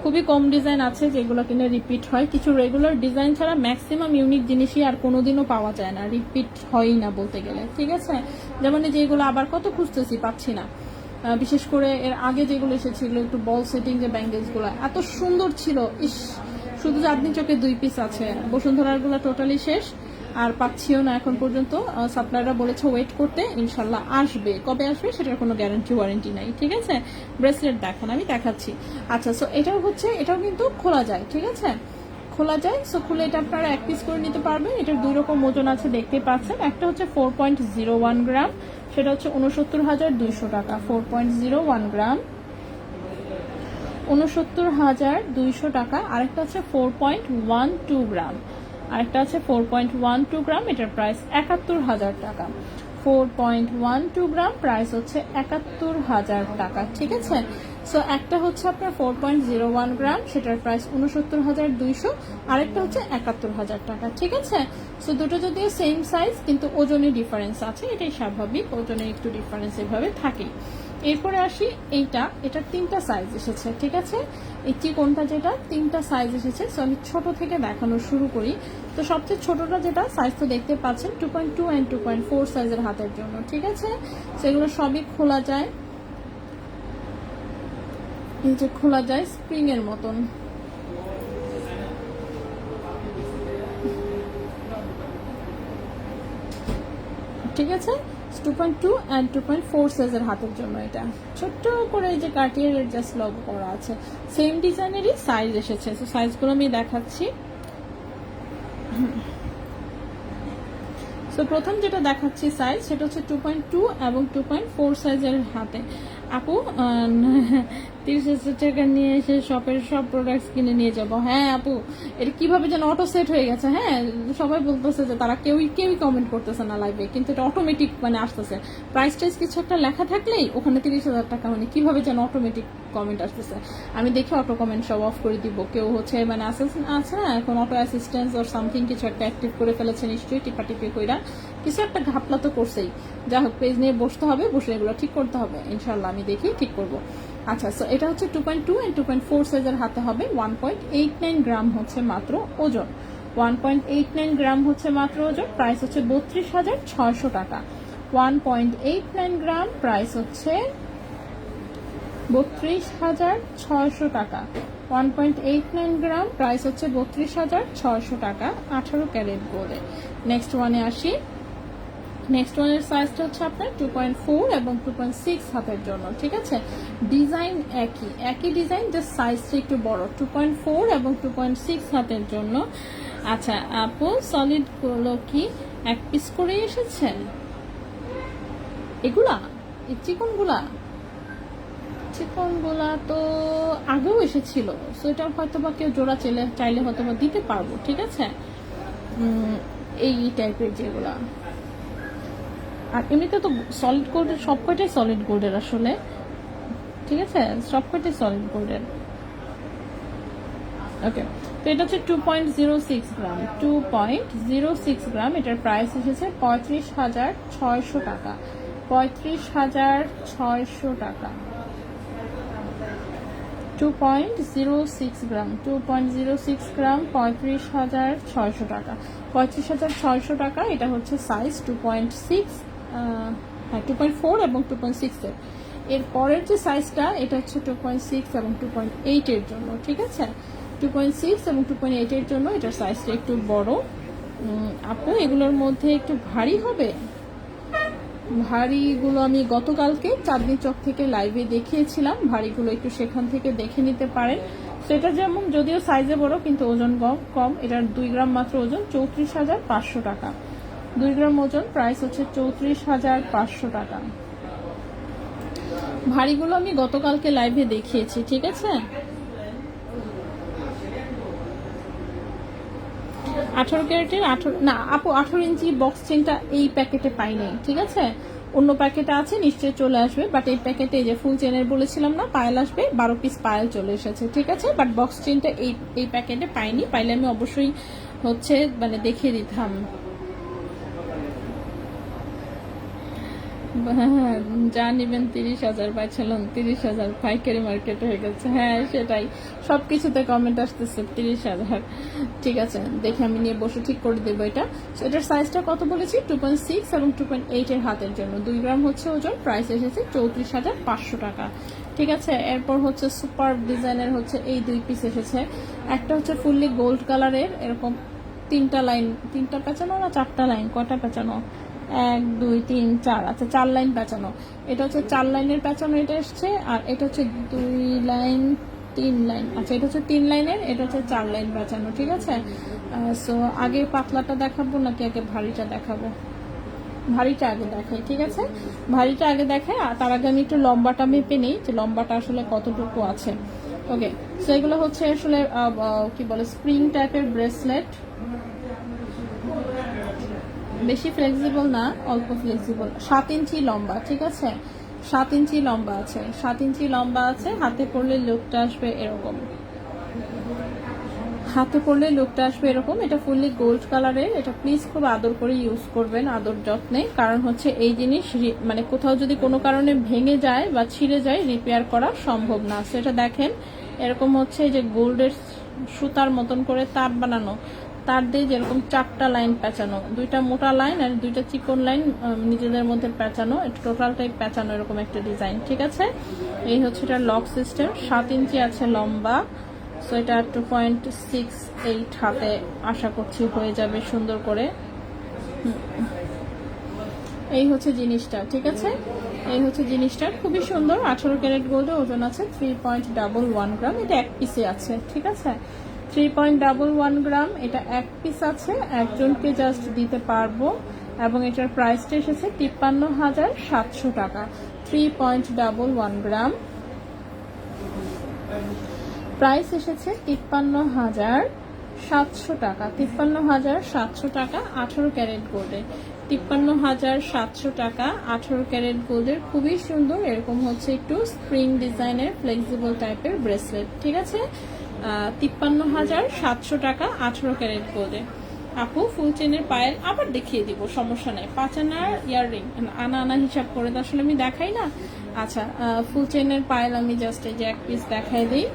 খুবই কম ডিজাইন আছে যেগুলো কিনা রিপিট হয়। কিছু রেগুলার ডিজাইন ছাড়া ম্যাক্সিমাম ইউনিক জিনিসই আর কোনোদিনও পাওয়া যায় না, রিপিট হয়ই না বলতে গেলে, ঠিক আছে। যেমন এই যেগুলো আবার কত খুঁজতেছি পাচ্ছি না, বিশেষ করে এর আগে যেগুলো এসেছিল একটু বল সেটিং যে ব্যাঙ্গেলস গুলো এত সুন্দর ছিল, ইস, শুধু চাঁদনি চোখে 2 পিস আছে। বসুন্ধরার গুলো টোটালি শেষ, আর পাচ্ছিও না এখন পর্যন্ত। সাপ্লাইরা বলেছে ওয়েট করতে, ইনশাল্লাহ আসবে, কবে আসবে সেটার কোনো গ্যারান্টি ওয়ারেন্টি নাই, ঠিক আছে। ব্রেসলেট দেখান, আমি দেখাচ্ছি। আচ্ছা, সো এটাও হচ্ছে, এটাও কিন্তু খোলা যায়, ঠিক আছে, খোলা যায়। সো খুলে এটা আপনারা 1 পিস করে নিতে পারবেন। এটার 2 রকম ওজন আছে, দেখতে পাচ্ছেন। একটা হচ্ছে 4.01 গ্রাম, সেটা হচ্ছে 69,200 টাকা। 4.01 গ্রাম 69,200 টাকা। আরেকটা হচ্ছে 4.12 গ্রাম, আরেকটা আছে 4.12 গ্রাম, এটার প্রাইস 71,000 টাকা। 4.12 গ্রাম প্রাইস হচ্ছে 71,000 টাকা, ঠিক আছে। সো একটা হচ্ছে আপনার 4.01 গ্রাম, সেটার প্রাইস 69,200, আরেকটা হচ্ছে 71,000 টাকা, ঠিক আছে। সো দুটো যদিও সেম সাইজ, কিন্তু ওজনে ডিফারেন্স আছে, এটাই স্বাভাবিক, ওজনে একটু ডিফারেন্স এভাবে থাকেই। এরপরে আসি এইটা, এটার 3টা সাইজ এসেছে, ঠিক আছে। এই চিকনটা যেটা 3টা সাইজ এসেছে। সো আমি ছোট থেকে দেখানো শুরু করি। তো সবচেয়ে ছোটটা যেটা সাইজ তো দেখতে পাচ্ছেন 2.2 অ্যান্ড 2.4 সাইজের হাতের জন্য, ঠিক আছে। সেগুলো সবই খোলা যায়, এই যে খোলা যায় স্প্রিং এর মতন, ঠিক আছে। 2.2 অ্যান্ড 2.4 সাইজের হাতের জন্য এটা ছোট্ট করে এই যে কার্টিয়ারের জাস্ট লোগো করা আছে, সেম ডিজাইনেরই সাইজ এসেছে। তো সাইজগুলো আমি দেখাচ্ছি। তো প্রথম যেটা দেখাচ্ছি সাইজ, সেটা হচ্ছে 2.2 এবং 2.4 সাইজের হাতে। আপু 30,000 টাকা নিয়ে এসে শপের সব প্রোডাক্টস কিনে নিয়ে যাব। হ্যাঁ আপু, এটা কিভাবে যেন অটো সেট হয়ে গেছে। হ্যাঁ, সবাই বলতেছে যে তারা কেউই কমেন্ট করতেছে না লাইভে, কিন্তু এটা অটোমেটিক মানে আসতেছে। প্রাইস টাইস কিছু একটা লেখা থাকলেই ওখানে 30,000 টাকা, মানে কিভাবে যেন অটোমেটিক কমেন্ট আসতেছে। আমি দেখে অটো কমেন্ট সব অফ করে দিব। কেউ হচ্ছে মানে আছে না এখন অটো অ্যাসিস্ট্যান্স অর সামথিং কিছু একটা অ্যাক্টিভ করে ফেলেছে নিশ্চয়ই, টিপাটিপি কইরা কিছু একটা ঘাপলা তো করছেই। যা হোক, পেজ নিয়ে বসতে হবে, বসে এগুলো ঠিক করতে হবে, ইনশাল্লাহ আমি দেখি ঠিক করব। আচ্ছা, সো এটা হচ্ছে 2.2 অ্যান্ড 2.4 সাইজের হাতে হবে। 1.89 গ্রাম হচ্ছে মাত্র ওজন, 1.89 গ্রাম হচ্ছে মাত্র ওজন। প্রাইস হচ্ছে 32,600 টাকা। 1.89 গ্রাম প্রাইস হচ্ছে 32,600 টাকা। 1.89 গ্রাম প্রাইস হচ্ছে 32,600 টাকা, 18 ক্যারেট গোল্ডে। নেক্সট ওয়ানে আসি। নেক্সট ওয়ানের সাইজটা হচ্ছে আপনার 2.4 এবং 2.6 হাতের জন্য, ঠিক আছে। ডিজাইন একই ডিজাইন, জাস্ট সাইজটা একটু বড়, 2.4 এবং 2.6 হাতের জন্য। আচ্ছা আপু, সলিড গুলো কি 1 পিস করেই এসেছে? এগুলা এই চিকনগুলা তো আগেও এসেছিল, সো এটা হয়তো বা কেউ জোড়া চাইলে হয়তো বা দিতে পারবো, ঠিক আছে। এই টাইপের যেগুলা, আর এমনিতে তো সলিড গোল্ডের সবকটাই সলিড গোল্ডের আসলে, ঠিক আছে, সবকটাই সলিড গোল্ডের। ওকে, তো এটা হচ্ছে 2.06 গ্রাম, 2.06 গ্রাম। এটার প্রাইস এসেছে 35,600 টাকা, 35,600 টাকা। 2.06 গ্রাম, 2.06 গ্রাম, 35,600 টাকা, 35,600 টাকা। এটা হচ্ছে সাইজ 2.6, হ্যাঁ 2.4 এবং 2.6 এর। এর পরের যে সাইজটা এটা হচ্ছে 2.6 এবং 2.8 এর জন্য, ঠিক আছে? 2.6 এবং 2.8 এর জন্য এটার সাইজটা একটু বড়। আপু এগুলোর মধ্যে একটু ভারী হবে। ভারীগুলো আমি গতকালকে চাঁদনি চক থেকে লাইভে দেখিয়েছিলাম, ভারীগুলো একটু সেখান থেকে দেখে নিতে পারেন। সেটা যেমন যদিও সাইজে বড় কিন্তু ওজন কম। এটার 2 গ্রাম মাত্র ওজন, 34,500 টাকা। 2 গ্রাম ওজন, প্রাইস হচ্ছে 34,500 টাকা। ভারীগুলো আমি গতকালকে লাইভে দেখিয়েছি, ঠিক আছে? 18 ক্যারেটের 18 না আপু, 18 ইঞ্চি বক্স চেনটা এই প্যাকেটে পাই নাই, ঠিক আছে? অন্য প্যাকেটে আছে, নিশ্চয়ই চলে আসবে। বাট এই প্যাকেটে যে ফুল চেনের বলেছিলাম না, পায়েল আসবে, 12 পিস পায়েল চলে এসেছে, ঠিক আছে? বাট বক্স চেনটা এই প্যাকেটে পাইনি। পাইলে আমি অবশ্যই হচ্ছে মানে দেখিয়ে দিতাম। হ্যাঁ, যা নিবেন 30,000, পাইছিলেন 30,000, পাইকারি মার্কেট হয়ে গেছে। হ্যাঁ সেটাই, সবকিছুতে কমেন্ট আসতেছে 30,000। ঠিক আছে, দেখে আমি নিয়ে বসে ঠিক করে দেবো এটা। এটার সাইজটা কত বলেছি? 2.6 এবং 2.8 এর হাতের জন্য, 2 গ্রাম হচ্ছে ওজন, প্রাইস এসেছে 34,500 টাকা। ঠিক আছে, এরপর হচ্ছে সুপার ডিজাইনের হচ্ছে এই 2 পিস এসেছে। একটা হচ্ছে ফুললি গোল্ড কালারের, এরকম 3টা লাইন, 3টা পেঁচানো না 4টা লাইন, কটা পেঁচানো? 1 2 3 4, আচ্ছা 4 লাইন পেঁচানো। এটা হচ্ছে 4 লাইনের পেঁচানো, এটা এসছে। আর এটা হচ্ছে 2 লাইন 3 লাইন, আচ্ছা এটা হচ্ছে 3 লাইনের, এটা হচ্ছে 4 লাইন পেঁচানো, ঠিক আছে? সো আগে পাতলাটা দেখাবো নাকি আগে ভারীটা দেখাবো? ভারীটা আগে দেখাই, ঠিক আছে? ভারীটা আগে দেখাই, আর তার আগে আমি একটু লম্বাটা মেপে নিই যে লম্বাটা আসলে কতটুকু আছে। ওকে, সো এগুলো হচ্ছে আসলে কি বলে, স্প্রিং টাইপের ব্রেসলেট, বেশি ফ্লেক্সিবল না, অল্প ফ্লেক্সিবল। 7 ইঞ্চি লম্বা, ঠিক আছে? 7 ইঞ্চি লম্বা আছে, 7 ইঞ্চি লম্বা আছে। হাতে পরলে লুকটা আসবে এরকম, হাতে পরলে লুকটা আসবে এরকম। এটা ফুললি গোল্ড কালারের। এটা প্লিজ খুব আদর করে ইউজ করবেন, আদর যত্নে। কারণ হচ্ছে এই জিনিস মানে কোথাও যদি কোনো কারণে ভেঙে যায় বা ছিঁড়ে যায়, রিপেয়ার করা সম্ভব না। সেটা দেখেন এরকম হচ্ছে যে গোল্ডের সুতার মতন করে তার বানানো, তার দিয়ে যেরকম 4টা লাইন পেঁচানো, 2টা মোটা লাইন আর 2টা চিকন লাইন নিজেদের মধ্যে পেঁচানো, এটা টোটালটাই পেঁচানো, এরকম একটা ডিজাইন, ঠিক আছে? এই হচ্ছে এটা লক সিস্টেম। 7 ইঞ্চি আছে লম্বা। সো এটা 2.68 হাতে আশা করছি হয়ে যাবে সুন্দর করে। এই হচ্ছে জিনিসটা, ঠিক আছে? এই হচ্ছে জিনিসটা, খুবই সুন্দর। 18 ক্যারেট গোল্ডে, ওজন আছে 3.11 গ্রাম। এটা এক পিসে আছে, ঠিক আছে? 3.11 গ্রাম, এটা এক পিস আছে, একজনকে জাস্ট দিতে পারবো। এবং এটার প্রাইসটা এসেছে 53,700 টাকা। 3.11 গ্রাম, প্রাইস এসেছে 53,700 টাকা। 53,700 টাকা 18 ক্যারেট গোল্ডে। 53,700 টাকা 18 ক্যারেট গোল্ডের, খুবই সুন্দর। এরকম হচ্ছে একটু স্প্রিং ডিজাইনের ফ্লেক্সিবল টাইপের ব্রেসলেট, ঠিক আছে? 53,700 টাকা 18 ক্যারেট গোল্ডে। আপু ফুল চেনের পায়েল আবার দেখিয়ে দিব, সমস্যা নেই। 5 আনার ইয়াররিং, আনা আনা হিসাব করে তো আসলে আমি দেখাই না। আচ্ছা, ফুল চেনের পায়েল আমি জাস্ট এই যে এক পিস দেখাই দিই।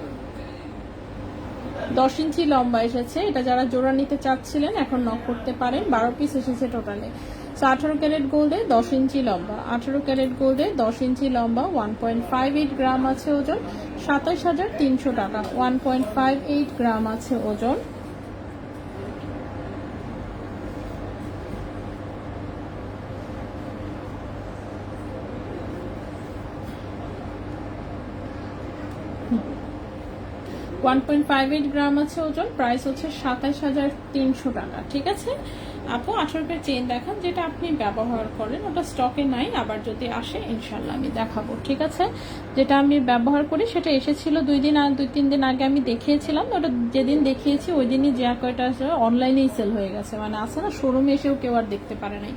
10 ইঞ্চি লম্বা এসেছে। এটা যারা জোড়া নিতে চাচ্ছিলেন এখন নক করতে পারেন। 12 পিস এসেছে টোটালে। 18 ক্যারেট গোল্ডে 10 ইঞ্চি লম্বা, 18 ক্যারেট গোল্ডে 10 ইঞ্চি লম্বা, 1.58 গ্রাম আছে ওজন, 27,300 টাকা। 1.58 গ্রাম আছে ওজন। ওয়ান 1.58 গ্রাম আছে ওজন, প্রাইস হচ্ছে 27,300 টাকা, ঠিক আছে? আপু 18 পের চেন দেখান যেটা আপনি ব্যবহার করেন, ওটা স্টকে নাই, আবার যদি আসে ইনশাল্লাহ আমি দেখাবো, ঠিক আছে? যেটা আমি ব্যবহার করি সেটা এসেছিল 2-3 দিন আগে আমি দেখিয়েছিলাম। ওটা যেদিন দেখিয়েছি ওই দিনই যে কয়টা আছে অনলাইনেই সেল হয়ে গেছে, মানে আছে না শোরুমে এসেও কেউ আর দেখতে পারে নাই।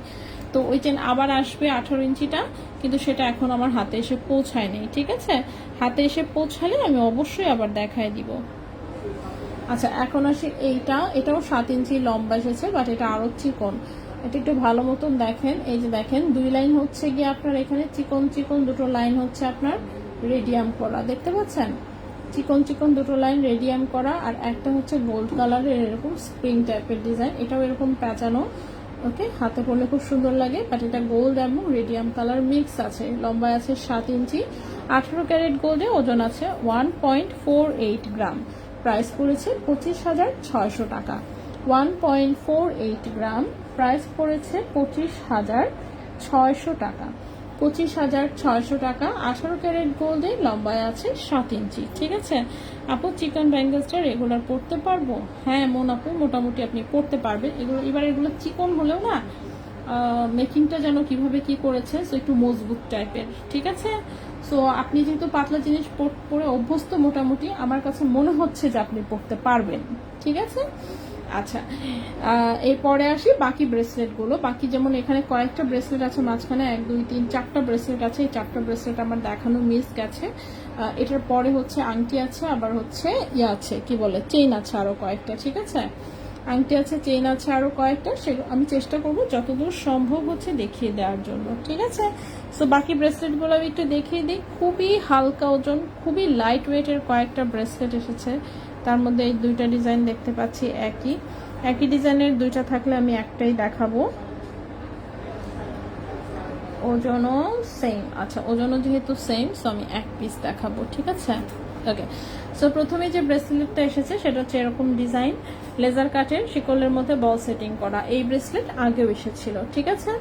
তো ওই চেন আবার আসবে 18 ইঞ্চিটা, কিন্তু সেটা এখন আমার হাতে এসে পৌঁছায়নি, ঠিক আছে? হাতে এসে পৌঁছালে আমি অবশ্যই আবার দেখায় দিব। আচ্ছা, এখন আসি এইটা। এটাও 7 ইঞ্চি লম্বা এসেছে, বাট এটা আরো চিকন। এটা একটু ভালো মতন দেখেন। এই যে দেখেন 2 লাইন হচ্ছে গিয়ে আপনার এখানে চিকন চিকন, 2টো লাইন হচ্ছে আপনার রেডিয়াম করা, দেখতে পাচ্ছেন? চিকন চিকন 2টো লাইন রেডিয়াম করা। আর একটা হচ্ছে গোল্ড কালারের এরকম স্প্রিং টাইপের ডিজাইন, এটাও এরকম প্যাঁচানো। ওকে, হাতে পরলে খুব সুন্দর লাগে, বাট এটা গোল্ড এবং রেডিয়াম কালার মিক্স আছে। লম্বায় আছে 7 ইঞ্চি, 18 ক্যারেট গোল্ডে, ওজন আছে 1.48 গ্রাম। প্রাইস পড়েছে 25,600 টাকা। 1.48 গ্রাম, প্রাইস পড়েছে 25,600 টাকা। 25,600 টাকা। 18 ক্যারেট গোল্ডে, লম্বায় আছে 7 ইঞ্চি। ঠিক আছে আপু, চিকন ব্যাঙ্গেলসটা রেগুলার পরতে পারবো? হ্যাঁ মন আপু, মোটামুটি আপনি পরতে পারবেন এগুলো। এবার এগুলো চিকন হলেও না, মেকিংটা যেন কিভাবে কি করেছে, সো একটু মজবুত টাইপের। ঠিক আছে, সো আপনি যেহেতু পাতলা জিনিস পরে অভ্যস্ত মোটামুটি, আমার কাছে মনে হচ্ছে যে আপনি পরতে পারবেন। ঠিক আছে, আচ্ছা এরপরে আসি বাকি ব্রেসলেট গুলো। বাকি যেমন এখানে কয়েকটা ব্রেসলেট আছে মাঝখানে, 1 2 3 4টা ব্রেসলেট আছে। এই 4টা ব্রেসলেট আমার দেখানো মিস গেছে। এটার পরে হচ্ছে আংটি আছে, আবার হচ্ছে আছে কি বলে চেইন আছে আরো কয়েকটা। ঠিক আছে, আংটি আছে, চেইন আছে আরো কয়েকটা, সেগুলো আমি চেষ্টা করব যতদূর সম্ভব হচ্ছে দেখিয়ে দেওয়ার জন্য। ঠিক আছে, সো বাকি ব্রেসলেট গুলো আমি একটু দেখিয়ে দিই। খুবই হালকা ওজন, খুবই লাইট ওয়েটের কয়েকটা ব্রেসলেট এসেছে। তার মধ্যে এই 2টা ডিজাইন দেখতে পাচ্ছি, একই ডিজাইনের 2টা থাকলে আমি একটাই দেখাবো। ওজনও সেম, আচ্ছা ওজনও যেহেতু সেম, সো আমি এক পিস দেখাবো। ঠিক আছে, ওকে। সো প্রথমে যে ব্রেসলেটটা এসেছে সেটা হচ্ছে এরকম ডিজাইন, লেজার কাটের, শিকলের মধ্যে বল সেটিং করা। এই ব্রেসলেট আগেও এসেছিল। ঠিক আছে,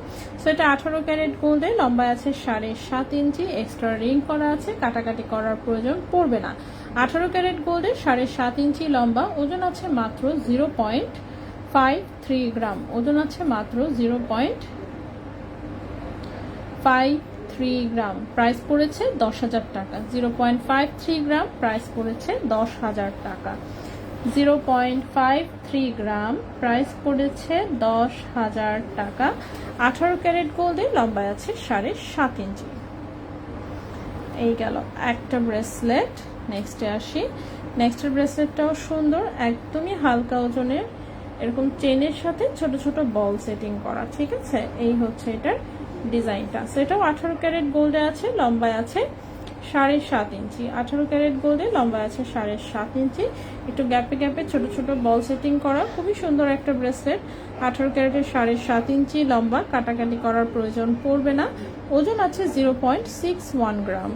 সো এটা 18 ক্যারেট গোল্ডে, লম্বায় আছে 7.5 ইঞ্চি, এক্সট্রা রিং করা আছে, কাটাকাটি করার প্রয়োজন পড়বে না। 18 ক্যারেট গোল্ডে, 7.5 ইঞ্চি লম্বা, ওজন আছে মাত্র 0.53 গ্রাম। ওজন আছে মাত্র 0.53 গ্রাম। প্রাইস পড়েছে 10,000 টাকা। 0.53 গ্রাম, প্রাইস পড়েছে 10,000 টাকা। 0.53 গ্রাম, প্রাইস পড়েছে 10,000 টাকা। 18 ক্যারেট গোল্ডে, লম্বায় আছে 7.5 ইঞ্চি। এই গেল একটা ব্রেসলেট। নেক্সটে আসি। নেক্সটের ব্রেসলেটটাও সুন্দর, একদমই হালকা ওজনের, এরকম চেনের সাথে ছোট ছোট বল সেটিং করা। ঠিক আছে, এই হচ্ছে এটার ডিজাইনটা। সেটাও 18 ক্যারেট গোল্ডে আছে, লম্বায় আছে 7.5 ইঞ্চি। 18 ক্যারেট গোল্ডে, লম্বায় আছে 7.5 ইঞ্চি। একটু গ্যাপে গ্যাপে ছোট ছোট বল সেটিং করা, খুবই সুন্দর একটা ব্রেসলেট। 18 ক্যারেটের 7.5 ইঞ্চি লম্বা, কাটাকাটি করার প্রয়োজন পড়বে না। ওজন আছে 0.61 গ্রাম।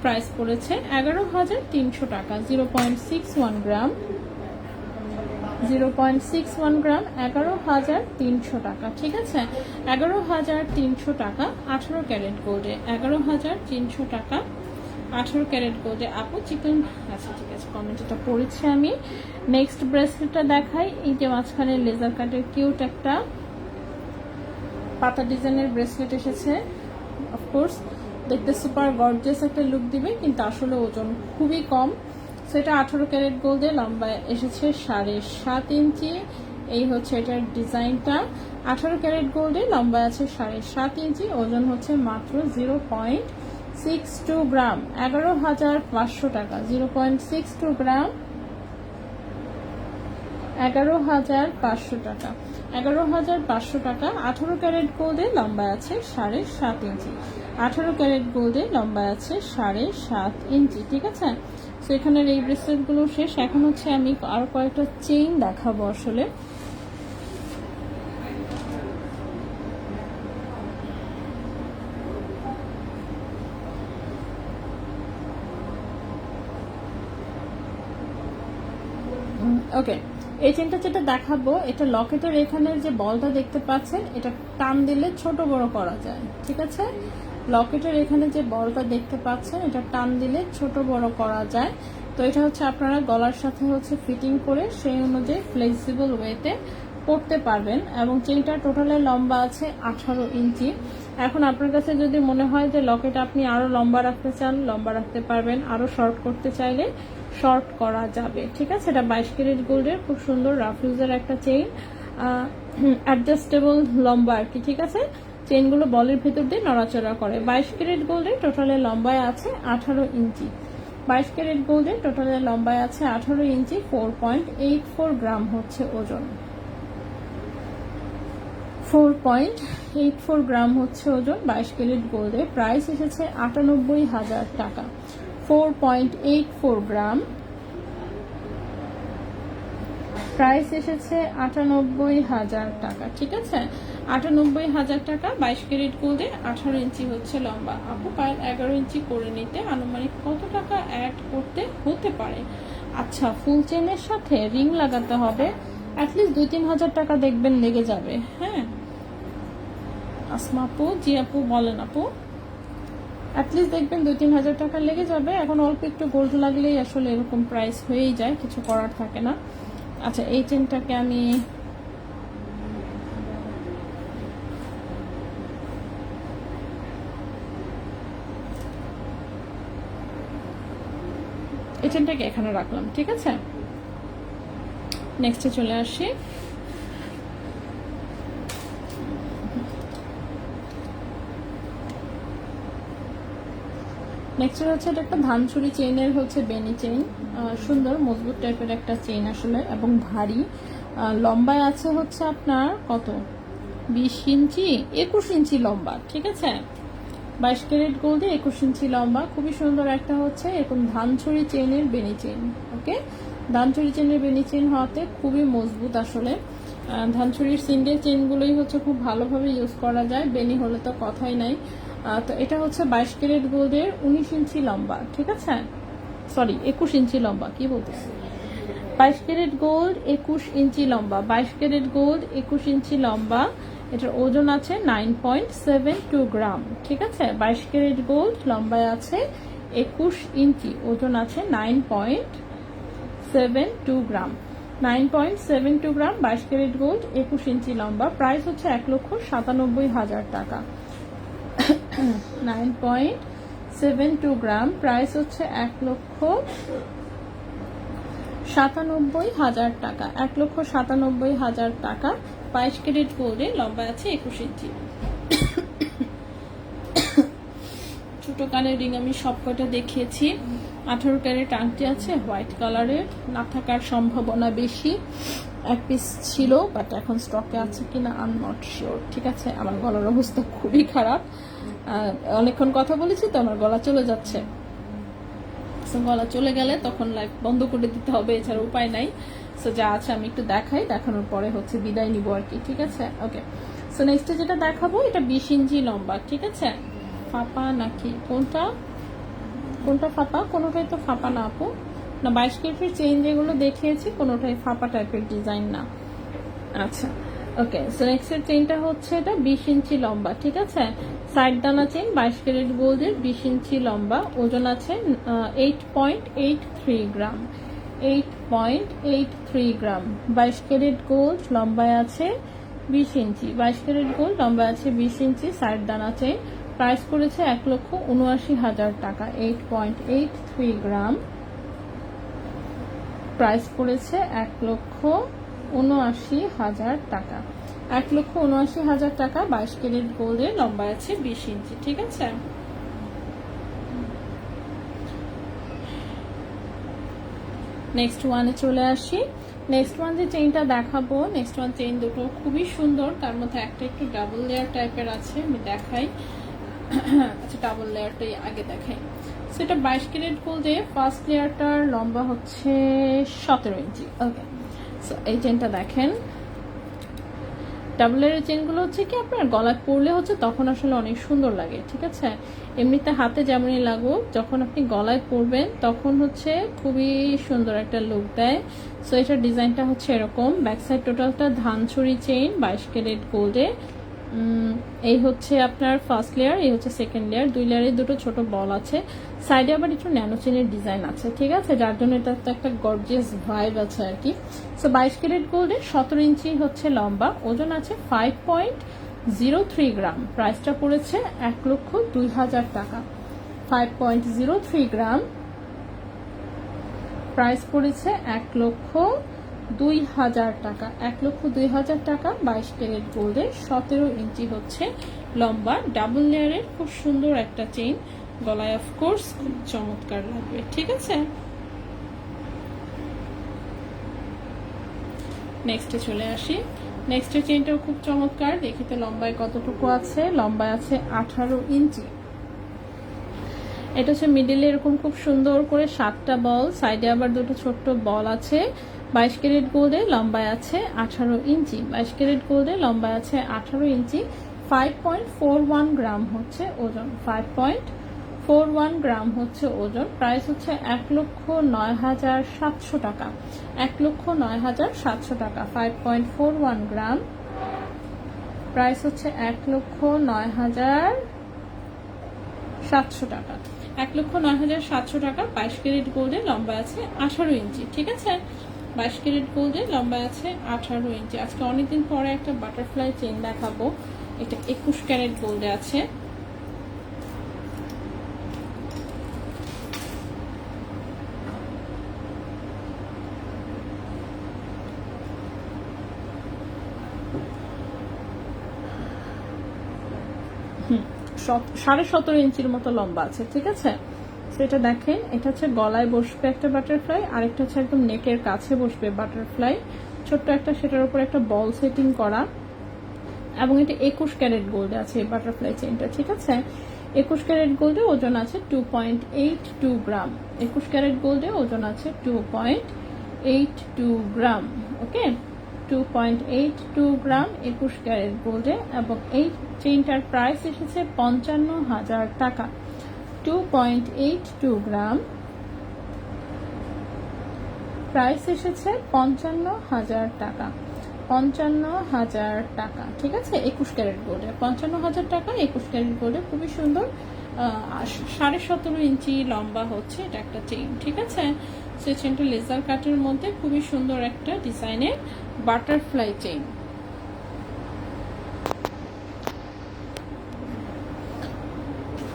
প্রাইস পড়েছে 11,300 টাকা। 0.61 গ্রাম, 0.61 গ্রাম, 11,300 টাকা। ঠিক আছে, 11,300 টাকা। 18 ক্যারেট গোল্ডে 11,300 টাকা। 18 ক্যারেট গোল্ডে আপু চিকন। আচ্ছা ঠিক আছে, কমেন্টটা পড়েছি আমি। নেক্সট ব্রেসলেটটা দেখাই। এই যে মাঝখানে লেজার কাটের কিউট একটা পাতা ডিজাইনের ব্রেসলেট এসেছে। অফকোর্স দেখতে সুপার গর্জিয়াস একটা লুক দিবে, কিন্তু আসলে ওজন খুবই কম। সেটা 18 ক্যারেট গোল্ডে, লম্বায় এসেছে 7.5 ইঞ্চি। এই হচ্ছে এটার ডিজাইনটা। 18 ক্যারেট গোল্ডে, লম্বায় আছে 7.5 ইঞ্চি, ওজন হচ্ছে মাত্র 0.62 গ্রাম। 11,500 টাকা। 0.62 গ্রাম, 11,500 টাকা। 11,500 টাকা। 18 ক্যারেট গোল্ডে, লম্বায় আছে 7.5 ইঞ্চি। 18 ক্যারেট গোল্ডে, লম্বায় আছে 7.5 ইঞ্চি। ঠিক আছে, তো এখানের এই ব্রেসলেটগুলো শেষ। এখন হচ্ছে আমি আরো কয়েকটা চেইন দেখাবো আসলে। ওকে, এই চেনটা যেটা দেখাবো, এটা লকেটের এখানে যে বলটা দেখতে পাচ্ছেন, এটা টান দিলে ছোট বড় করা যায়। ঠিক আছে, লকেটের এখানে যে বলটা দেখতে পাচ্ছেন, এটা টান দিলে ছোট বড় করা যায়। তো এটা হচ্ছে আপনারা গলার সাথে হচ্ছে ফিটিং করে সেই অনুযায়ী ফ্লেক্সিবল ওয়েতে পরতে পারবেন। এবং চেনটা টোটালে লম্বা আছে 18 ইঞ্চি। এখন আপনার কাছে যদি মনে হয় যে লকেট আপনি আরো লম্বা রাখতে চান, লম্বা রাখতে পারবেন। আরো শর্ট করতে চাইলে শর্ট করা যাবে। ঠিক আছে, এটা 22 ক্যারেট গোল্ডের খুব সুন্দর রাফ ইউজের একটা চেইন, অ্যাডজাস্টেবল লম্বা আর কি। ঠিক আছে, চেইনগুলো বলের ভিতর দিয়ে নড়াচড়া করে। 22 ক্যারেট গোল্ডের টোটালে লম্বায় আছে 18 ইঞ্চি। 22 ক্যারেট গোল্ডের টোটালে লম্বায় আছে 18 ইঞ্চি। 4.84 গ্রাম হচ্ছে ওজন। 4.84 গ্রাম হচ্ছে ওজন 22 ক্যারেট গোল্ডে। প্রাইস এসেছে 98,000 টাকা। 4.84 গ্রাম, প্রাইস এসেছে 98,000 টাকা। ঠিক আছে, 98,000 টাকা। 22 ক্যারেট গোল্ডে 18 ইঞ্চি হচ্ছে লম্বা। আপু পায়ের 11 ইঞ্চি করে নিতে আনুমানিক কত টাকা অ্যাড করতে হতে পারে? আচ্ছা, ফুল চেনের সাথে রিং লাগাতে হবে, অ্যাটলিস্ট 2-3 হাজার টাকা দেখবেন লেগে যাবে। হ্যাঁ আসমা আপু, জি আপু বলেন আপু। অ্যাটলিস্ট দেখবেন 2-3 হাজার টাকা লেগে যাবে। এখন অল্প একটু গোল্ড লাগলেই আসলে এরকম প্রাইস হয়েই যায়, কিছু করার থাকে না। আচ্ছা, এই চেনটাকে আমি এই চেনটাকে এখানে রাখলাম। ঠিক আছে, নেক্সটে চলে আসি। নেক্সট হচ্ছে এটা একটা ধানচুরি চেইনের হচ্ছে বেনি চেইন, সুন্দর মজবুত টাইপের একটা চেইন আসলে এবং ভারী। লম্বায় আছে হচ্ছে আপনার কত, 20 ইঞ্চি 21 ইঞ্চি লম্বা। ঠিক আছে, 22 ক্যারেট গোল্ডে 21 ইঞ্চি লম্বা। খুবই সুন্দর একটা হচ্ছে এরকম ধানচুরি চেইনের বেনি চেইন। ওকে, ধানচুরি চেইনের বেনি চেইন হওয়াতে খুবই মজবুত আসলে। ধানচুরির সিঙ্গেল চেইনগুলোই হচ্ছে খুব ভালোভাবে ইউজ করা যায়, বেনি হলে তো কথাই নাই। তো এটা হচ্ছে 22 ক্যারেট গোল্ডের 19 ইঞ্চি লম্বা। ঠিক আছে, সরি 21 ইঞ্চি লম্বা, কি বলতেছি, 22 ক্যারেট গোল্ড 21 ইঞ্চি লম্বা। 22 ক্যারেট গোল্ড 21 ইঞ্চি লম্বা। এটার ওজন আছে 9.72 গ্রাম। ঠিক আছে, 22 ক্যারেট গোল্ড লম্বায় আছে 21 ইঞ্চি, ওজন আছে 9.72 গ্রাম। 9.72 গ্রাম, 22 ক্যারেট গোল্ড 21 ইঞ্চি লম্বা। প্রাইস হচ্ছে 1,97,000 টাকা। 9.72 গ্রাম, প্রাইস হচ্ছে 1,97,000 টাকা। 1,97,000 টাকা। 22 ক্যারেট গোল্ডে লম্বা আছে 21 ইঞ্চি। ছোট কানের রিং আমি সবকটা দেখিয়েছি। 18 ক্যারেট আংটি আছে হোয়াইট কালারের, না থাকার সম্ভাবনা বেশি। এক পিস ছিল, বাট এখন স্টকে আছে কিনা আই এম নট শিওর। ঠিক আছে, আমার গলার অবস্থা খুবই খারাপ, অনেকক্ষণ কথা বলেছি তো আমার গলা চলে যাচ্ছে। গলা চলে গেলে তখন লাইভ বন্ধ করে দিতে হবে, এছাড়া উপায় নাই। সো যা আছে আমি একটু দেখাই, দেখানোর পরে হচ্ছে বিদায় নিব আর কি। ঠিক আছে, ওকে। সো নেক্সটে যেটা দেখাবো এটা 20 ইঞ্চি লম্বা। ঠিক আছে, ফাঁপা নাকি কোনটা কোনটা ফাঁপা? কোনোটাই তো ফাঁপা না আপু, না 22 ক্যারেটের চেইন যেগুলো দেখিয়েছি কোনোটাই ফাঁপা টাইপের ডিজাইন না। আচ্ছা, ওকে। সো নেক্সটের চেইনটা হচ্ছে এটা 20 ইঞ্চি লম্বা। ঠিক আছে, সাইড দানা চেইন 22 ক্যারেট গোল্ডের 20 ইঞ্চি লম্বা। ওজন আছে 8.83 গ্রাম। 8.83 গ্রাম। 22 ক্যারেট গোল্ড লম্বায় আছে 20 ইঞ্চি। 22 ক্যারেট গোল্ড লম্বায় আছে 20 ইঞ্চি, সাইড দানা চেইন। প্রাইস করেছে 1,79,000 টাকা। 8.83 গ্রাম, প্রাইস পড়েছে 1,79,000 টাকা। 1,79,000 টাকা। 22 ক্যারেট গোল্ডের লম্বা আছে 20 ইঞ্চি। ঠিক আছে, নেক্সট ওয়ানে চলে আসি। নেক্সট ওয়ান যে চেইনটা দেখাবো, নেক্সট ওয়ান চেইন দুটো খুবই সুন্দর, তার মধ্যে একটা একটু ডাবল লেয়ার টাইপের আছে, আমি দেখাই। আচ্ছা, ডাবল লেয়ারটাই আগে দেখাই। সেটা 22 ক্যারেট গোল্ডে ফার্স্ট লেয়ারটার লম্বা হচ্ছে 17 ইঞ্চি। ওকে, সো এই চেনটা দেখেন। ডাবল লেয়ারের চেনগুলো হচ্ছে কি আপনার গলায় পরলে হচ্ছে তখন আসলে অনেক সুন্দর লাগে। ঠিক আছে, এমনিতে হাতে যেমনই লাগুক, যখন আপনি গলায় পরবেন তখন হচ্ছে খুবই সুন্দর একটা লুক দেয়। সো এটার ডিজাইনটা হচ্ছে এরকম। ব্যাক সাইড টোটালটা ধানচুরি চেইন 22 ক্যারেট গোল্ডে। এই হচ্ছে আপনার ফার্স্ট লেয়ার, এই হচ্ছে সেকেন্ড লেয়ার। 2 লেয়ারে দুটো ছোট বল আছে, সাইডে আবার একটু ন্যানো চেনের ডিজাইন আছে। ঠিক আছে, যার জন্য এটা একটা গর্জিয়াস ভাইব আছে আর কি। সো 22 ক্যারেট গোল্ডে 17 ইঞ্চি হচ্ছে লম্বা। ওজন আছে 5.03 গ্রাম। প্রাইসটা পড়েছে 1,02,000 টাকা। 5.03 গ্রাম, প্রাইস পড়েছে 1,02,000 টাকা। 1,02,000 টাকা। 22 ক্যারেট গোল্ডে 17 ইঞ্চি হচ্ছে লম্বা, ডাবল লেয়ারের খুব সুন্দর একটা চেইন। গলায় অফকোর্স খুব চমৎকার লাগবে। ঠিক আছে, নেক্সটে চলে আসি। নেক্সটের চেইনটাও খুব চমৎকার, দেখিতে লম্বায় কতটুকু আছে। লম্বায় আছে 18 ইঞ্চি। এটা হচ্ছে মিডিলে এরকম খুব সুন্দর করে 7টা বল, সাইডে আবার দুটো ছোট্ট বল আছে। 22 ক্যারেট গোল্ডে লম্বায় আছে 18 ইঞ্চি, 22 ক্যারেট গোল্ডে লম্বায় আছে 18 ইঞ্চি। 5.41 গ্রাম হচ্ছে ওজন, 5.41 গ্রাম হচ্ছে ওজন। প্রাইস হচ্ছে 1,09,700 টাকা, 1,09,700 টাকা। 5.41 গ্রাম, প্রাইস হচ্ছে 1,09,700 টাকা, 1,09,700 টাকা। 22 ক্যারেট গোল্ডে লম্বা আছে 18 ইঞ্চি, ঠিক আছে। 22 ক্যারেট গোল্ডে লম্বা আছে 18 ইঞ্চি। আজকে অনেকদিন পরে একটা বাটারফ্লাই চেইন দেখাবো, এটা 21 ক্যারেট গোল্ডে আছে। সাড়ে 17 ইঞ্চির মতো লম্বা আছে, ঠিক আছে। সেটা দেখেন, এটা হচ্ছে গলায় বসবে একটা বাটারফ্লাই, আরেকটা হচ্ছে একদম নেকের কাছে বসবে বাটারফ্লাই, ছোট্ট একটা, সেটার উপর একটা বল সেটিং করা। এবং এটা 21 ক্যারেট গোল্ডে আছে এই বাটারফ্লাই চেইনটা, ঠিক আছে। 21 ক্যারেট গোল্ডে ওজন আছে 2.82 গ্রাম, 21 ক্যারেট গোল্ডে ওজন আছে 2.82 গ্রাম, ওকে। 2.82 গ্রাম 21 ক্যারেট গোল্ডে। এবং এই চেইনটার প্রাইস এসেছে 55,000 টাকা। 2.82 গ্রাম, প্রাইস এসেছে 55,000 টাকা, 55,000 টাকা, ঠিক আছে। 21 ক্যারেট গোল্ডে 55,000 টাকা, 21 ক্যারেট গোল্ডে খুবই সুন্দর। 17.5 ইঞ্চি লম্বা হচ্ছে এটা একটা চেইন, ঠিক আছে। সেই চেইনটা লেজার কাটের মধ্যে খুবই সুন্দর একটা ডিজাইনের বাটারফ্লাই চেইন।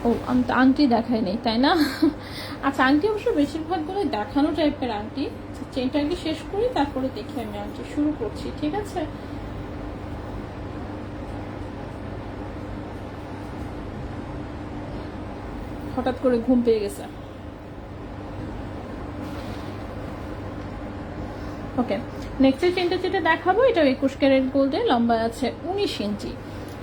ও, আমি তো আংটি দেখাই নেই, তাই না? আচ্ছা, আংটি অবশ্য বেশিরভাগগুলো দেখানো টাইপের আংটি। চেইনটা আগে শেষ করি, তারপরে দেখি আমি আংটি শুরু করছি, ঠিক আছে। হঠাৎ করে ঘুম পেয়ে গেছে। ওকে, নেক্সট চেইনটা যেটা দেখাবো, এটা 21 ক্যারেট গোল্ডে লম্বা আছে 19 ইঞ্চি,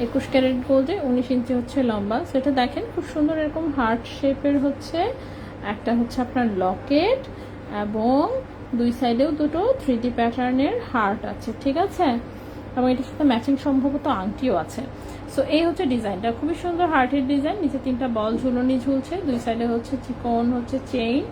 21 ক্যারেট গোল্ডে 19 ইঞ্চি হচ্ছে লম্বা। সেটা দেখেন খুব সুন্দর এরকম হার্ট শেপের হচ্ছে, একটা হচ্ছে আপনার লকেট এবং দুই সাইডেও দুটো 3D প্যাটার্নের হার্ট আছে, ঠিক আছে। এবং এটার সাথে ম্যাচিং সম্ভবত আংটিও আছে। সো এই হচ্ছে ডিজাইনটা, খুবই সুন্দর হার্টের ডিজাইন। নিচে 3টা বল ঝুলনি ঝুলছে, দুই সাইডে হচ্ছে চিকন হচ্ছে চেইন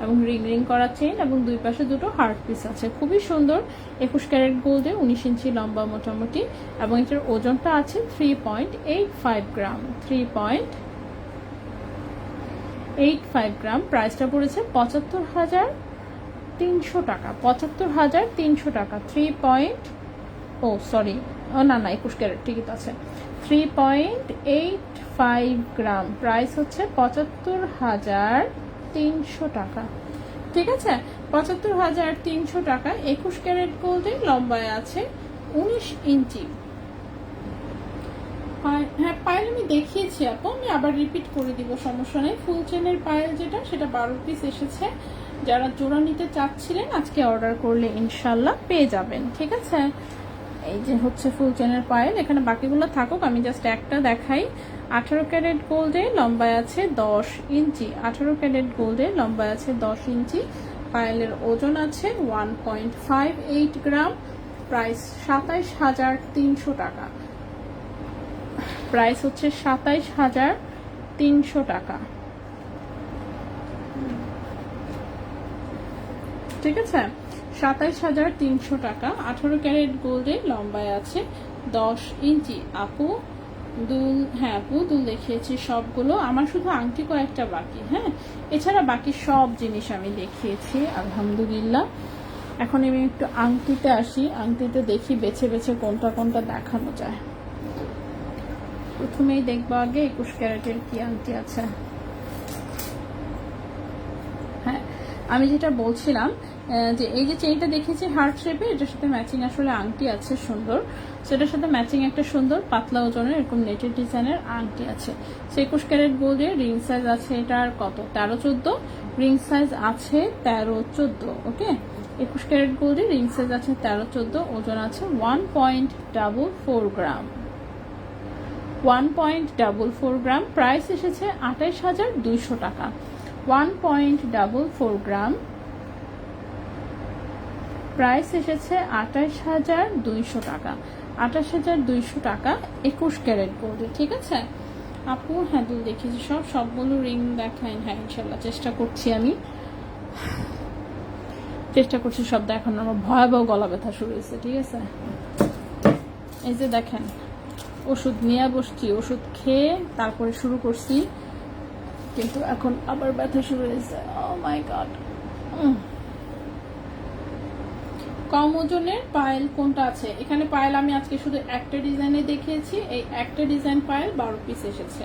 এবং রিং রিং করা চেইন, এবং দুই পাশে দুটো হার্ট পিস আছে, খুবই সুন্দর। 21 ক্যারেট গোল্ডে 19 ইঞ্চি লম্বা মোটামুটি। এবং এটার ওজনটা আছে 3.85 গ্রাম, 3.85 গ্রাম। প্রাইসটা পড়েছে 75,300 টাকা, 75,300 টাকা। 21 ক্যারেট ঠিকই তো আছে। 3.85 গ্রাম, প্রাইস হচ্ছে 75,300 টাকা, ঠিক আছে। 75,300 টাকা। 21 ক্যারেট গোল্ডে লম্বায় আছে 19 ইঞ্চি। হ্যাঁ, পায়েল আমি দেখিয়েছি আপু, আমি আবার রিপিট করে দিব, সমস্যা নেই। ফুল চেনের পায়েল যেটা, সেটা 12 পিস এসেছে। যারা জোড়া নিতে চাচ্ছিলেন আজকে অর্ডার করলে ইনশাল্লাহ পেয়ে যাবেন, ঠিক আছে। এই যে হচ্ছে ফুল চেনের পায়েল, এখানে বাকিগুলো থাকুক, আমি জাস্ট একটা দেখাই। 18 ক্যারেট গোল্ডে লম্বায় আছে 10 ইঞ্চি, 18 ক্যারেট গোল্ডে লম্বায় আছে 10 ইঞ্চি। পায়েলের ওজন আছে 1.58 গ্রাম। প্রাইস 27,300 টাকা, প্রাইস হচ্ছে 27,300 টাকা, ঠিক আছে। 27,300 টাকা। 18 ক্যারেট গোল্ডে লম্বায় আছে 10 ইঞ্চি। আপু দুল, হ্যাঁ আপু দুল দেখিয়েছি সবগুলো, আমার শুধু আংটি কয়েকটা বাকি। হ্যাঁ, এছাড়া বাকি সব জিনিস আমি দেখিয়েছি আলহামদুলিল্লাহ। এখন আমি একটু আংটিতে আসি, আংটিতে দেখি বেছে বেছে কোনটা কোনটা দেখানো যায়। প্রথমেই দেখবো আগে 21 ক্যারেটের কি আংটি আছে। হ্যাঁ, আমি যেটা বলছিলাম যে এই যে চেইনটা দেখেছি হার্ট শেপে, এটার সাথে ম্যাচিং আসলে আংটি আছে সুন্দর। সেটার সাথে ম্যাচিং একটা সুন্দর পাতলা ওজনের এরকম নেটের ডিজাইনের আংটি আছে। 21 ক্যারেট গোল্ডের রিং সাইজ আছে এটার কত, 13-14 রিং সাইজ আছে, 13-14, ওকে। 21 ক্যারেট গোল্ডের রিং সাইজ আছে 13-14, ওজন আছে 1.44 গ্রাম, 1.44 গ্রাম, প্রাইস এসেছে 28,200 টাকা। 1.44 গ্রাম, প্রাইস এসেছে 28,200 টাকা। 28,200 টাকা 21 ক্যারেট গোল্ডে, ঠিক আছে আপু? হ্যাঁ দুল দেখিয়েছি, সবগুলো রিং দেখায়। হ্যাঁ ইনশাল্লাহ চেষ্টা করছি সব দেখানোর। আমার ভয়াবহ গলা ব্যথা শুরু হয়েছে, ঠিক আছে? এই যে দেখেন, ওষুধ নিয়ে বসছি, ওষুধ খেয়ে তারপরে শুরু করছি, কিন্তু এখন আবার ব্যথা শুরু হয়েছে। ও মাই গড। কম ওজনের পায়েল কোনটা আছে? এখানে পায়েল আমি আজকে শুধু একটা ডিজাইনে দেখিয়েছি। এই একটা ডিজাইন পায়েল 12 পিস এসেছে।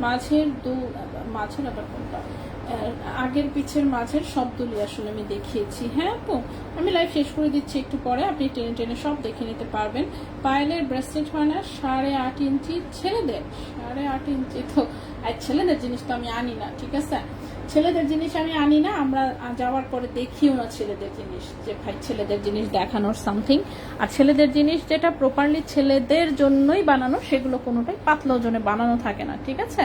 মাঝের আবার কোনটা, আগের পিছের মাঝের সব দুলি আসলে আমি দেখিয়েছি। হ্যাঁ আপু, আমি লাইভ শেষ করে দিচ্ছি, একটু পরে আপনি টেনে টেনে সব দেখে নিতে পারবেন। পায়েলের ব্রেসলেট হয় না 8.5 ইঞ্চি, ছেলেদের 8.5 ইঞ্চি। তো ছেলেদের জিনিস তো আমি আনি না, ঠিক আছে? ছেলেদের জিনিস আমি আনি না, আমরা যাওয়ার পরে দেখিও না ছেলেদের জিনিস, যে ভাই ছেলেদের জিনিস দেখানোর সামথিং। আর ছেলেদের জিনিস যেটা প্রপারলি ছেলেদের জন্যই বানানো, সেগুলো কোনোটাই পাতলা ওজনে বানানো থাকে না, ঠিক আছে?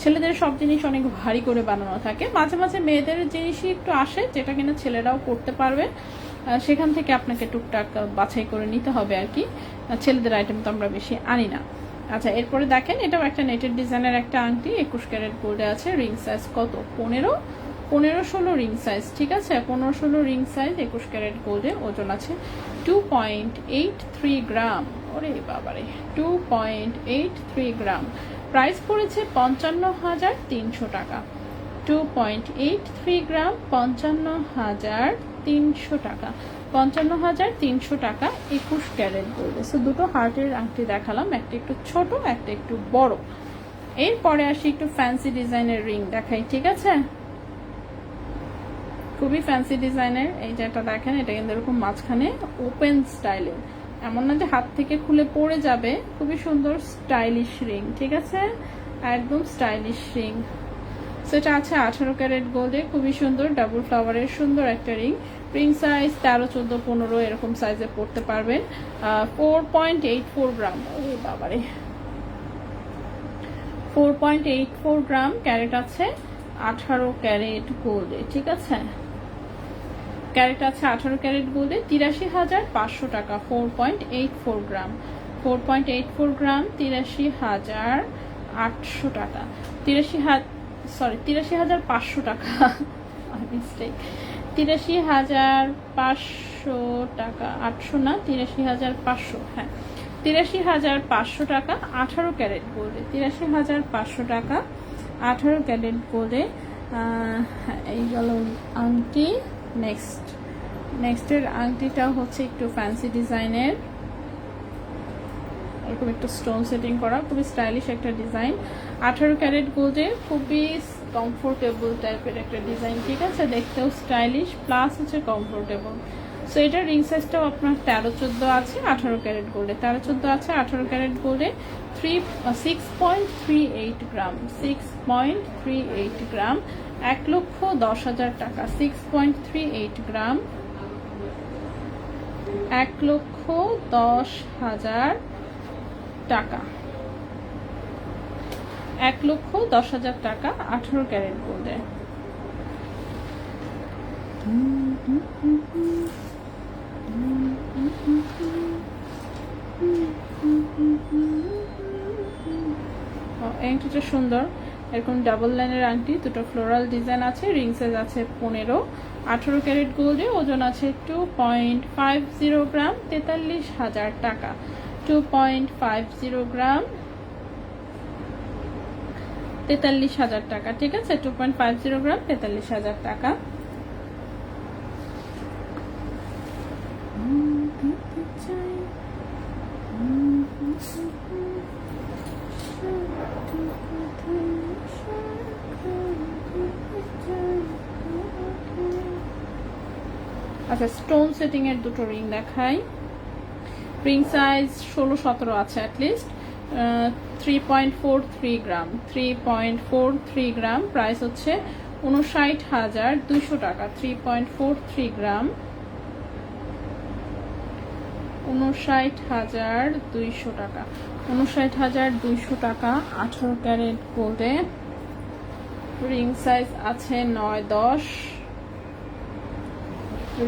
ছেলেদের সব জিনিস অনেক ভারী করে বানানো থাকে। মাঝে মাঝে মেয়েদের জিনিসই একটু আসে, যেটা কিনা ছেলেরাও করতে পারবে, সেখান থেকে আপনাকে টুকটাক বাছাই করে নিতে হবে আর কি। ছেলেদের আইটেম তো আমরা বেশি আনি না। আচ্ছা, এরপরে দেখেন, এটাও একটা নেটের ডিজাইনের একটা আংটি, 21 ক্যারেট গোল্ডে আছে। রিং সাইজ কত? 15-16 রিং সাইজ, ঠিক আছে? 15-16 রিং সাইজ, 21 ক্যারেট গোল্ডে। ওজন আছে 2.83 গ্রাম। ওরে বাবারে, 2.83 গ্রাম। প্রাইস পড়েছে 55,300 টাকা। 2.83 গ্রাম, 55,300 টাকা। 55,300 টাকা 21 ক্যারেট গোল্ডে। সো দুটো হার্টের আংটি দেখালাম, একটা একটু ছোট, একটা একটু বড়। এরপরে আসি একটু ফ্যান্সি ডিজাইনের রিং দেখাই, ঠিক আছে? খুবই ফ্যান্সি ডিজাইনের। এই যেটা দেখেন, এটা কিন্তু এরকম মাঝখানে ওপেন স্টাইলের, এমন না যে হাত থেকে খুলে পড়ে যাবে। খুবই সুন্দর স্টাইলিশ রিং, ঠিক আছে? একদম স্টাইলিশ রিং। সেটা আছে 18 ক্যারেট গোল্ডে, খুবই সুন্দর ডাবল ফ্লাওয়ারের সুন্দর একটা রিং। রিং সাইজ 13, 14, 15 এরকম সাইজে পড়তে পারবেন। 4.84 গ্রাম। ওরে বাবারে, 4.84 গ্রাম। ক্যারেট আছে 18 ক্যারেট গোল্ডে, ঠিক আছে? ক্যারেট আছে 18 ক্যারেট গোল্ডে, 83,500 টাকা। 4.84 গ্রাম, 4.84 গ্রাম, 83,800 টাকা। 83,500 টাকা, মিস্টেক। 83,500 টাকা, 800 না, 83,500। হ্যাঁ, 83,500 টাকা 18 ক্যারেট গোল্ডে। 83,500 টাকা 18 ক্যারেট গোল্ডে। এই গেল আংটি। নেক্সটের আংটিটা হচ্ছে একটু ফ্যান্সি ডিজাইনের, এরকম একটু স্টোন সেটিং করা, খুবই স্টাইলিশ একটা ডিজাইন। 18 ক্যারেট গোল্ডে, খুবই কমফোর্টেবল টাইপের একটা ডিজাইন, ঠিক আছে? দেখতেও স্টাইলিশ প্লাস হচ্ছে কমফোর্টেবল। সো এটার রিং সাইজটাও আপনার 13-14 আছে 18 ক্যারেট গোল্ডে। 13-14 আছে 18 ক্যারেট গোল্ডে। 6.38 গ্রাম, 6.38 গ্রাম, 1,10,000 টাকা। 6.38 গ্রাম, 1,10,000 টাকা। 1,10,000 টাকা 18 ক্যারেট গোল্ডে। আংটিটা সুন্দর, এরকম ডাবল লাইনের আংটি, দুটো ফ্লোরাল ডিজাইন আছে। রিং সাইজ আছে 15, 18 ক্যারেট গোল্ডে। ওজন আছে 2.50 গ্রাম, 43,000 টাকা। 2.50 গ্রাম, 43,000 টাকা, ঠিক আছে? 2.50 গ্রাম, 43,000 টাকা। আচ্ছা, স্টোন সেটিং এর দুটো রিং দেখাই। রিং সাইজ 16-17 আছে অ্যাটলিস্ট। 3.43 গ্রাম, 3.43 গ্রাম। প্রাইস হচ্ছে 59,200 টাকা। 3.43 গ্রাম, 59,200 টাকা, 59,200 টাকা। 18 ক্যারেট গোল্ডে রিং সাইজ আছে 9-10,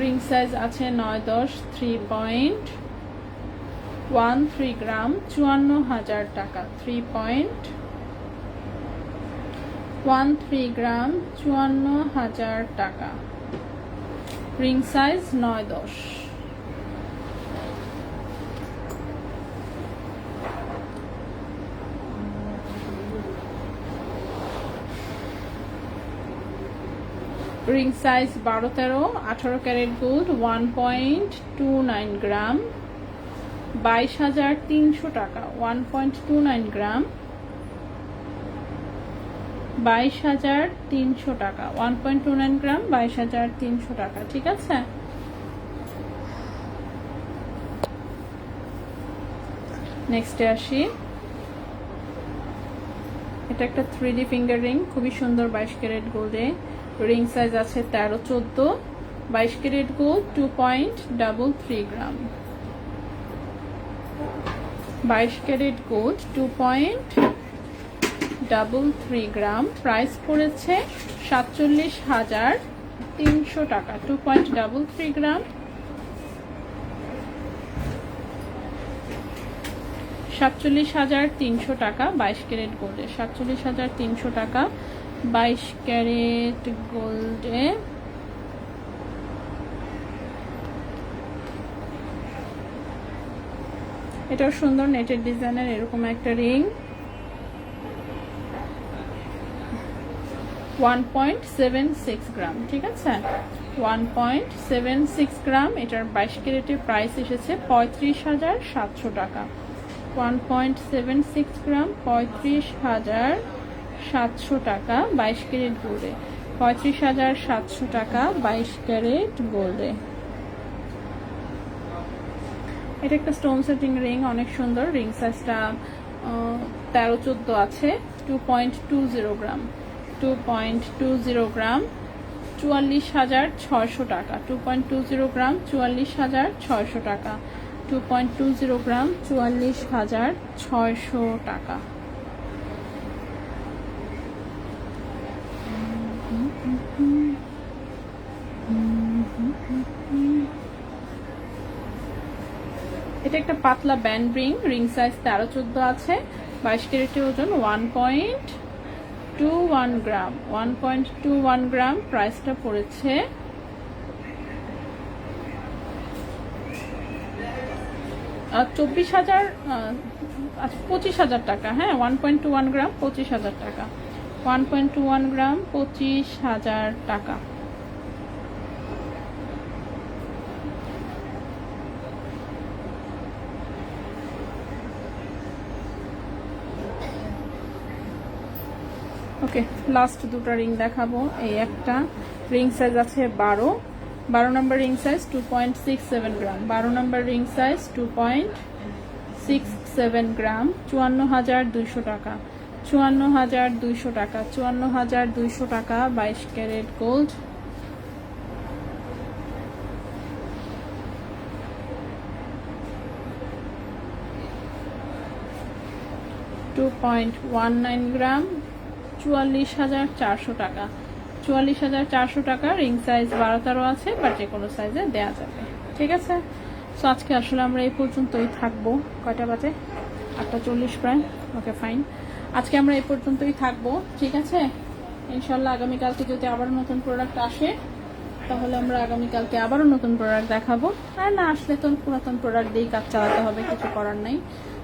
রিং সাইজ আছে 9-10, 3.13 গ্রাম, 54,000 টাকা। 3.13 গ্রাম, 54,000 টাকা। Ring size 9-10। Ring size 12-13, 18 carat gold, 1.29 gram, 22,300 টাকা। 1.29 গ্রাম, 22,300 টাকা। 1.29 গ্রাম, 22,300 টাকা। ঠিক আছে, নেক্সটে আসি। এটা একটা 3D ফিঙ্গার রিং, খুবই সুন্দর, 22 ক্যারেট গোল্ডে। রিং সাইজ আছে 13-14, 22 ক্যারেট গোল্ড, 2.33 গ্রাম। 22 ক্যারেট গোল্ড, 2.33 গ্রাম। প্রাইস পড়েছে 47,300 টাকা। 2.33 গ্রাম, 47,300 টাকা। 22 ক্যারেট গোল্ডে 47,300 টাকা। 22 ক্যারেট গোল্ডে এটাও সুন্দর নেটের ডিজাইনের এরকম একটা রিং। 1.76 গ্রাম। ঠিক আছে, 1.76 গ্রাম। এটার 22 ক্যারেটের প্রাইস এসেছে 35,700 টাকা। 1.76 গ্রাম, 35,700 টাকা। 22 ক্যারেট গোল্ডে 35,700 টাকা। 22 ক্যারেট গোল্ডে এটা একটা স্টোন সেটিং রিং, অনেক সুন্দর। রিং সাইজটা 13-14 আছে। 2.20 গ্রাম, 2.20 গ্রাম, 44,600 টাকা। 2.20 গ্রাম, 44,600 টাকা। 2.20 গ্রাম, 44,600 টাকা। এটা একটা পাতলা ব্যান্ড রিং, রিং সাইজ 13-14 আছে। 22 ক্যারেটের ওজন 1.21 গ্রাম। 1.21 গ্রাম। প্রাইসটা পড়েছে 25,000 টাকা। হ্যাঁ, 1.21 গ্রাম, 25,000 টাকা। 1.21 গ্রাম, 25,000 টাকা। ওকে, লাস্ট দুটো রিং দেখাবো। এই একটা রিং সাইজ আছে 12 নম্বর রিং সাইজ, 2.67 গ্রাম। 12 নম্বর রিং সাইজ, 2.67 গ্রাম, 54,200 টাকা। 54,200 টাকা। 54,200 টাকা। 22 ক্যারেট গোল্ড। .19 গ্রাম, 44,400 টাকা। 44,400 টাকা। রিং সাইজ 12-13 আছে, বাট যে কোনো সাইজে দেয়া যাবে। ঠিক আছে, সো আজকে আসলে আমরা এই পর্যন্তই থাকবো। কয়টা বাজে? 8:40 প্রায়। ওকে, ফাইন। আজকে আমরা এই পর্যন্তই থাকবো। ঠিক আছে, ইনশাল্লাহ আগামীকালকে যদি আবার নতুন প্রোডাক্ট আসে তাহলে আমরা আগামীকালকে আবারও নতুন প্রোডাক্ট দেখাবো। আর না আসলে তো পুরাতন প্রোডাক্ট দিয়েই কাজ চালাতে হবে, কিছু করার নাই।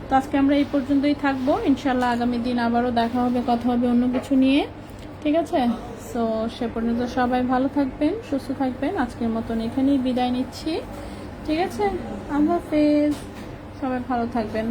তো আজকে আমরা এই পর্যন্তই থাকবো। ইনশাল্লাহ আগামী দিন আবারও দেখা হবে, কথা হবে অন্য কিছু নিয়ে। ঠিক আছে, সো সে পর্যন্ত সবাই ভালো থাকবেন, সুস্থ থাকবেন। আজকের মতন এখানেই বিদায় নিচ্ছি। ঠিক আছে, আল্লাহ হাফেজ, সবাই ভালো থাকবেন।